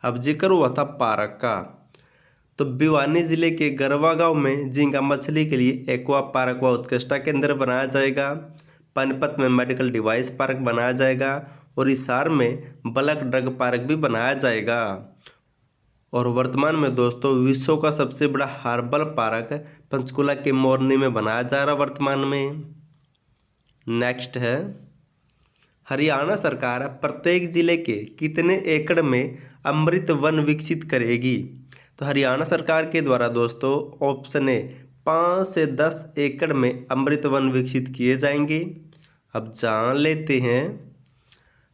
अब जिक्र हुआ था पार्क का, तो भिवानी जिले के गरवा गांव में झींगा मछली के लिए एक्वा पार्क व उत्कृष्टता केंद्र बनाया जाएगा। पानीपत में मेडिकल डिवाइस पार्क बनाया जाएगा और हिसार में बल्क ड्रग पार्क भी बनाया जाएगा। और वर्तमान में दोस्तों विश्व का सबसे बड़ा हर्बल पार्क पंचकुला के मोरनी में बनाया जा रहा वर्तमान में। नेक्स्ट है, हरियाणा सरकार प्रत्येक जिले के कितने एकड़ में अमृत वन विकसित करेगी? तो हरियाणा सरकार के द्वारा दोस्तों ऑप्शन ए 5 से 10 एकड़ में अमृत वन विकसित किए जाएंगे। अब जान लेते हैं,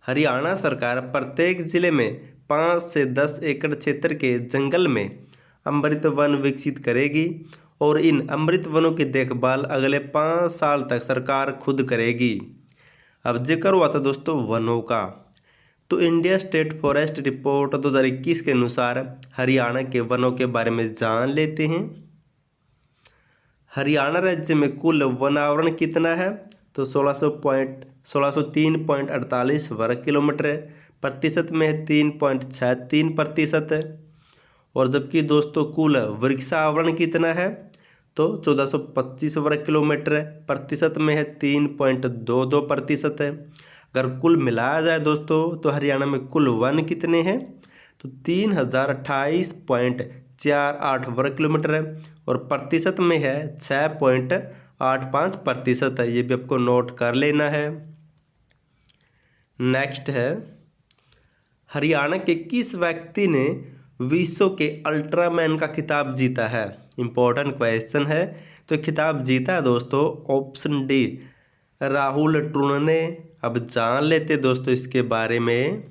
हरियाणा सरकार प्रत्येक जिले में 5 से 10 एकड़ क्षेत्र के जंगल में अमृत वन विकसित करेगी और इन अमृत वनों की देखभाल अगले 5 साल तक सरकार खुद करेगी। अब जिक्र हुआ था दोस्तों वनों का, तो इंडिया स्टेट फॉरेस्ट रिपोर्ट 2021 के अनुसार हरियाणा के वनों के बारे में जान लेते हैं। हरियाणा राज्य में कुल वन आवरण कितना है? तो 1603.48 वर्ग किलोमीटर, प्रतिशत में 3.63%। और जबकि दोस्तों कुल वृक्षावरण कितना है? तो 1425 वर्ग किलोमीटर, प्रतिशत में है 3.22%। अगर कुल मिलाया जाए दोस्तों तो हरियाणा में कुल वन कितने हैं? तो 3028.48 वर्ग किलोमीटर है और प्रतिशत में है 6.85% है, ये भी आपको नोट कर लेना है। नेक्स्ट है, हरियाणा के किस व्यक्ति ने विश्व के अल्ट्रामैन का खिताब जीता है? इंपॉर्टेंट क्वेश्चन है। तो खिताब जीता है दोस्तों ऑप्शन डी, राहुल टूर्ण ने। अब जान लेते दोस्तों इसके बारे में।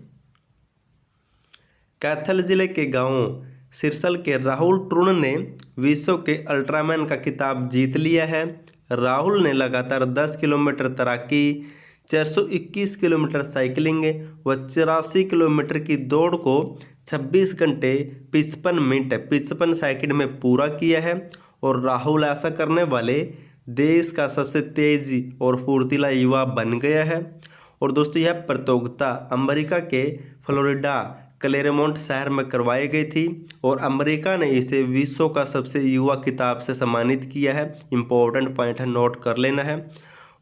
कैथल जिले के गांव सिरसल के राहुल टूर्ण ने विश्व के अल्ट्रामैन का खिताब जीत लिया है। राहुल ने लगातार 10 किलोमीटर तैराकी, 421 किलोमीटर साइकिलिंग व 84 किलोमीटर की दौड़ को 26 घंटे 55 मिनट 55 सेकंड में पूरा किया है और राहुल ऐसा करने वाले देश का सबसे तेज और फुर्तीला युवा बन गया है। और दोस्तों यह प्रतियोगिता अमेरिका के फ्लोरिडा क्लेरमोंट शहर में करवाई गई थी और अमेरिका ने इसे विश्व का सबसे युवा खिताब से सम्मानित किया है। इंपॉर्टेंट पॉइंट है, नोट कर लेना है।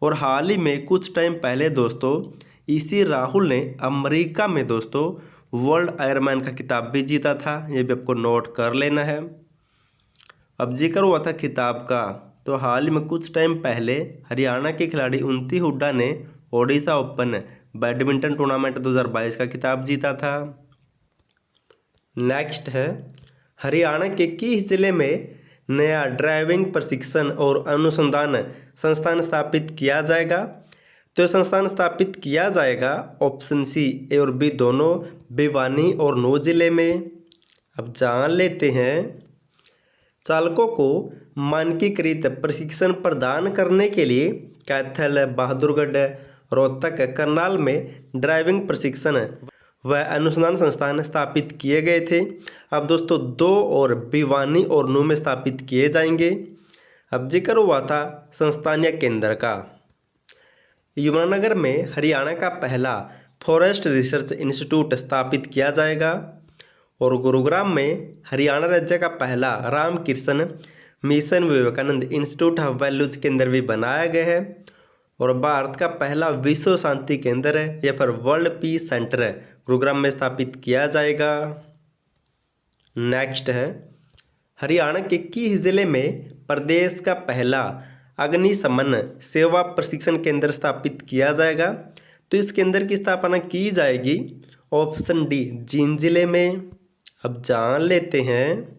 और हाल ही में कुछ टाइम पहले दोस्तों इसी राहुल ने अमेरिका में दोस्तों वर्ल्ड आयरमैन का खिताब भी जीता था, ये भी आपको नोट कर लेना है। अब जिक्र हुआ था खिताब का, तो हाल ही में कुछ टाइम पहले हरियाणा के खिलाड़ी उन्नति हुड्डा ने ओडिशा ओपन बैडमिंटन टूर्नामेंट 2022 का खिताब जीता था। नेक्स्ट है, हरियाणा के किस जिले में नया ड्राइविंग प्रशिक्षण और अनुसंधान संस्थान स्थापित किया जाएगा? तो संस्थान स्थापित किया जाएगा ऑप्शन सी, ए और बी दोनों भिवानी और नूंह जिले में। अब जान लेते हैं, चालकों को मानकीकृत प्रशिक्षण प्रदान करने के लिए कैथल, बहादुरगढ़, रोहतक, करनाल में ड्राइविंग प्रशिक्षण व अनुसंधान संस्थान स्थापित किए गए थे। अब दोस्तों 2 और भिवानी और नूंह में स्थापित किए जाएंगे। अब जिक्र हुआ था संस्थान या केंद्र का। यमुनानगर में हरियाणा का पहला फॉरेस्ट रिसर्च इंस्टीट्यूट स्थापित किया जाएगा। और गुरुग्राम में हरियाणा राज्य का पहला Ramakrishna mission Vivekananda institute of values केंद्र भी बनाया गया है। और भारत का पहला विश्व शांति केंद्र है या फिर वर्ल्ड पीस सेंटर है, गुरुग्राम में स्थापित किया जाएगा। नेक्स्ट है, हरियाणा के किस जिले में प्रदेश का पहला अग्निशमन सेवा प्रशिक्षण केंद्र स्थापित किया जाएगा? तो इस केंद्र की स्थापना की जाएगी ऑप्शन डी जींद जिले में। अब जान लेते हैं,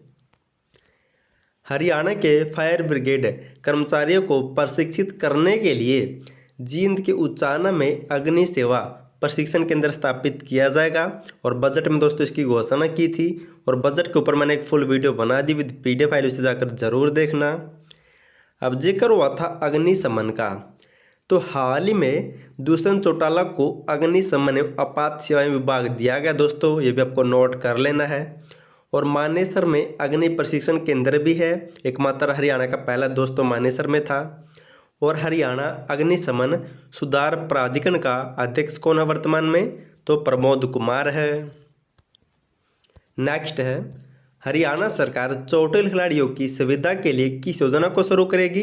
हरियाणा के फायर ब्रिगेड कर्मचारियों को प्रशिक्षित करने के लिए जींद के उचाना में अग्नि सेवा प्रशिक्षण केंद्र स्थापित किया जाएगा। और बजट में दोस्तों इसकी घोषणा की थी और बजट के ऊपर मैंने एक फुल वीडियो बना दी विद PDF फाइल, उसे जाकर जरूर देखना। अब जिक्र हुआ था अग्निशमन का, तो हाल ही में दूषण चौटाला को अग्निशमन एवं आपात सेवाएं विभाग दिया गया दोस्तों, ये भी आपको नोट कर लेना है। और मानेसर में अग्नि प्रशिक्षण केंद्र भी है, एकमात्र हरियाणा का पहला दोस्तों मानेसर में था। और हरियाणा अग्निशमन सुधार प्राधिकरण का अध्यक्ष कौन है वर्तमान में? तो प्रमोद कुमार है। नेक्स्ट है, हरियाणा सरकार चोटिल खिलाड़ियों की सुविधा के लिए किस योजना को शुरू करेगी?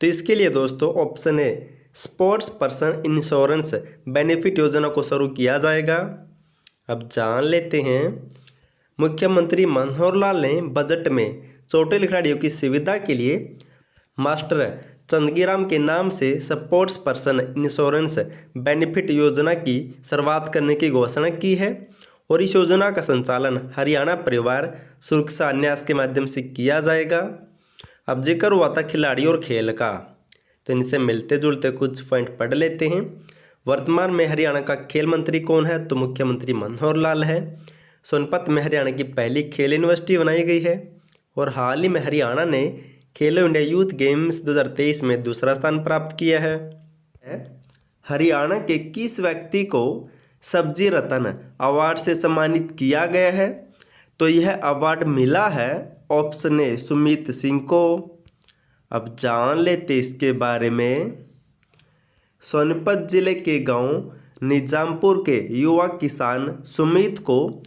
तो इसके लिए दोस्तों ऑप्शन है स्पोर्ट्स पर्सन इंश्योरेंस बेनिफिट योजना को शुरू किया जाएगा। अब जान लेते हैं, मुख्यमंत्री मनोहर लाल ने बजट में चोटिल खिलाड़ियों की सुविधा के लिए मास्टर चंदगीराम के नाम से स्पोर्ट्स पर्सन इंश्योरेंस बेनिफिट योजना की शुरुआत करने की घोषणा की है। और इस योजना का संचालन हरियाणा परिवार सुरक्षा न्यास के माध्यम से किया जाएगा। अब जिक्र हुआ था खिलाड़ी और खेल का, तो इनसे मिलते जुलते कुछ पॉइंट पढ़ लेते हैं। वर्तमान में हरियाणा का खेल मंत्री कौन है? तो मुख्यमंत्री मनोहर लाल है। सोनपत में हरियाणा की पहली खेल यूनिवर्सिटी बनाई गई है। और हाल ही में हरियाणा ने खेलो इंडिया यूथ गेम्स 2023 में दूसरा स्थान प्राप्त किया है। हरियाणा के किस व्यक्ति को सब्जी रत्न अवार्ड से सम्मानित किया गया है? तो यह अवार्ड मिला है ऑप्शन ए सुमित सिंह को। अब जान लेते इसके बारे में, सोनीपत जिले के गांव निजामपुर के युवा किसान सुमित को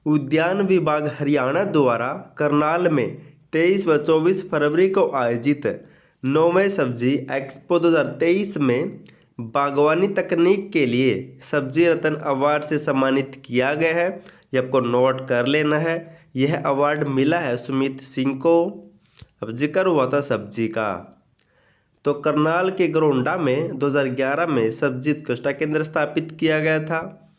उद्यान विभाग हरियाणा द्वारा करनाल में 23 व 24 फरवरी को आयोजित 9वें सब्जी एक्सपो 2023 में बागवानी तकनीक के लिए सब्जी रत्न अवार्ड से सम्मानित किया गया है। ये आपको नोट कर लेना है, यह अवार्ड मिला है सुमित सिंह को। अब जिक्र हुआ था सब्जी का, तो करनाल के गरोंडा में 2011 में सब्जी उत्कृष्टता केंद्र स्थापित किया गया था।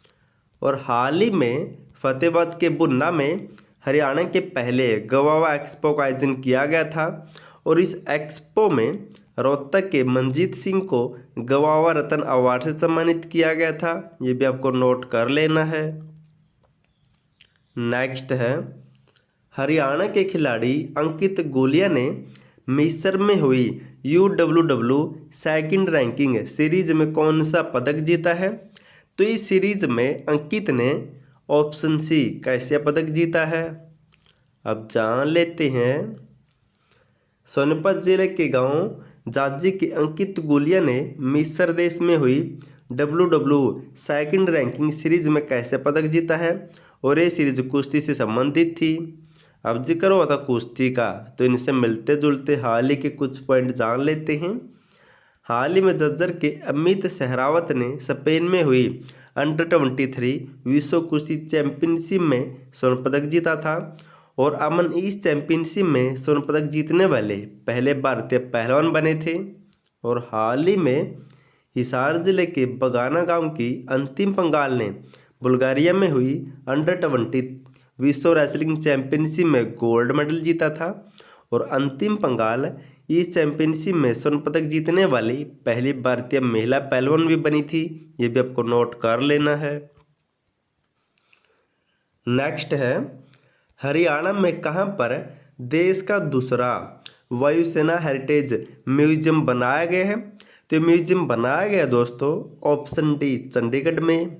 और हाल ही में फतेहाबाद के बुन्ना में हरियाणा के पहले गवावा एक्सपो का आयोजन किया गया था। और इस एक्सपो में रोहतक के मनजीत सिंह को गवावा रत्न अवार्ड से सम्मानित किया गया था, ये भी आपको नोट कर लेना है। नेक्स्ट है, हरियाणा के खिलाड़ी अंकित गोलिया ने मिस्र में हुई UWW सेकंड रैंकिंग सीरीज में कौन सा पदक जीता है? तो इस सीरीज में अंकित ने ऑप्शन सी कैसिया पदक जीता है। अब जान लेते हैं, सोनीपत जिले के गांव जाजी के अंकित गोलिया ने मिस्र देश में हुई WWW सेकंड रैंकिंग सीरीज में कैसे पदक जीता है? और ये सीरीज कुश्ती से संबंधित थी। अब जिक्र हुआ था कुश्ती का, तो इनसे मिलते जुलते हाल ही के कुछ पॉइंट जान लेते हैं। हाल ही में झज्जर के अमित सहरावत ने स्पेन में हुई अंडर-23 विश्व कुश्ती चैंपियनशिप में स्वर्ण पदक जीता था। और अमन इस चैंपियनशिप में स्वर्ण पदक जीतने वाले पहले भारतीय पहलवान बने थे। और हाल ही में हिसार जिले के बगाना गांव की अंतिम पंगाल ने बुल्गारिया में हुई अंडर-20 विश्व रेसलिंग चैंपियनशिप में गोल्ड मेडल जीता था। और अंतिम पंगाल इस चैंपियनशिप में स्वर्ण पदक जीतने वाली पहली भारतीय महिला पहलवान भी बनी थी, ये भी आपको नोट कर लेना है। नेक्स्ट है, हरियाणा में कहां पर देश का दूसरा वायुसेना हेरिटेज म्यूजियम बनाया गया है? तो म्यूजियम बनाया गया दोस्तों ऑप्शन डी चंडीगढ़ में।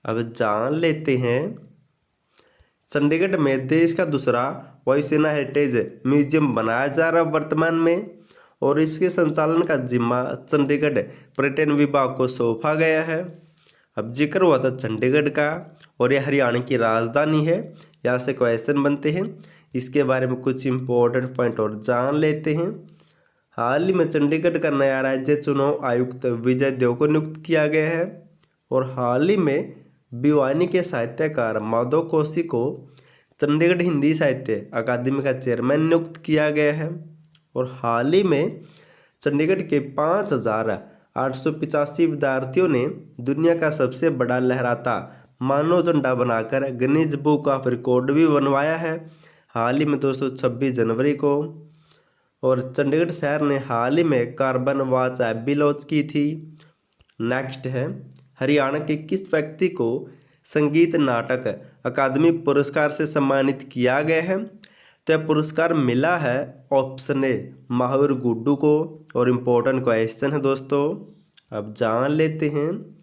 अब जान लेते हैं। चंडीगढ़ में देश का दूसरा वायुसेना हेरिटेज म्यूजियम बनाया जा रहा वर्तमान में, और इसके संचालन का जिम्मा चंडीगढ़ पर्यटन विभाग को सौंपा गया है। अब जिक्र हुआ था चंडीगढ़ का, और यह हरियाणा की राजधानी है। यहाँ से क्वेश्चन बनते हैं, इसके बारे में कुछ इंपॉर्टेंट पॉइंट और जान लेते हैं। हाल ही में चंडीगढ़ का नया राज्य चुनाव आयुक्त विजय देव को नियुक्त किया गया है, और हाल ही में भिवानी के साहित्यकार माधव कोशी को चंडीगढ़ हिंदी साहित्य अकादमी का चेयरमैन नियुक्त किया गया है। और हाल ही में चंडीगढ़ के 5,885 विद्यार्थियों ने दुनिया का सबसे बड़ा लहराता मानव झंडा बनाकर गिनीज बुक ऑफ रिकॉर्ड भी बनवाया है, हाल ही में दोस्तों 26 जनवरी को। और चंडीगढ़ शहर ने हाल ही में कार्बन वॉच ऐप भी लॉन्च की थी। नेक्स्ट है, हरियाणा के किस व्यक्ति को संगीत नाटक अकादमी पुरस्कार से सम्मानित किया गया है? तो यह पुरस्कार मिला है ऑप्शन ए महावीर गुड्डू को, और इम्पोर्टेंट क्वेश्चन है दोस्तों, अब जान लेते हैं।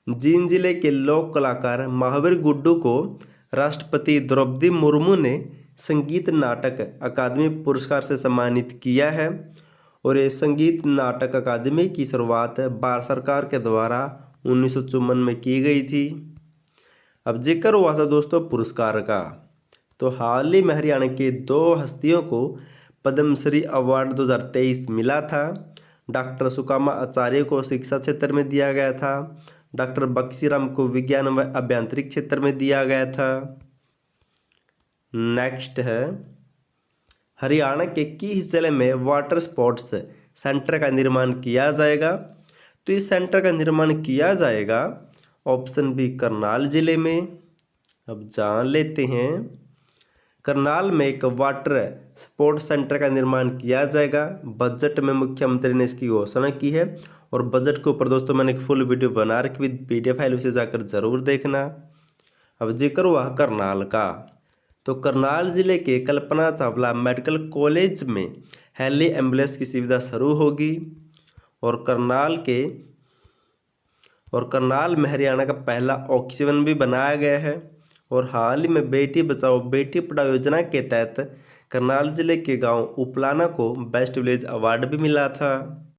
जींद जिले के लोक कलाकार महावीर गुड्डू को राष्ट्रपति द्रौपदी मुर्मू ने संगीत नाटक अकादमी पुरस्कार से सम्मानित किया है, और ये संगीत नाटक अकादमी की शुरुआत भारत सरकार के द्वारा 1954 में की गई थी। अब जिक्र हुआ था दोस्तों पुरस्कार का, तो हाल ही में हरियाणा के 2 हस्तियों को पद्मश्री अवार्ड 2023 मिला था। डॉक्टर सुकामा आचार्य को शिक्षा क्षेत्र में दिया गया था, डॉक्टर बक्सीराम को विज्ञान व अभियांत्रिक क्षेत्र में दिया गया था। नेक्स्ट है, हरियाणा के किस जिले में वाटर स्पोर्ट्स सेंटर का निर्माण किया जाएगा? तो इस सेंटर का निर्माण किया जाएगा ऑप्शन बी करनाल जिले में। अब जान लेते हैं, करनाल में एक वाटर स्पोर्ट्स सेंटर का निर्माण किया जाएगा। बजट में मुख्यमंत्री ने इसकी घोषणा की है, और बजट के ऊपर दोस्तों मैंने एक फुल वीडियो बना रखी विद PDF फाइल, उसे जाकर जरूर देखना। अब जिक्र हुआ करनाल का, तो करनाल जिले के कल्पना चावला मेडिकल कॉलेज में हेली एम्बुलेंस की सुविधा शुरू होगी, और करनाल में हरियाणा का पहला ऑक्सीजन भी बनाया गया है। और हाल ही में बेटी बचाओ बेटी पढ़ाओ योजना के तहत करनाल जिले के गांव उपलाना को बेस्ट विलेज अवार्ड भी मिला था।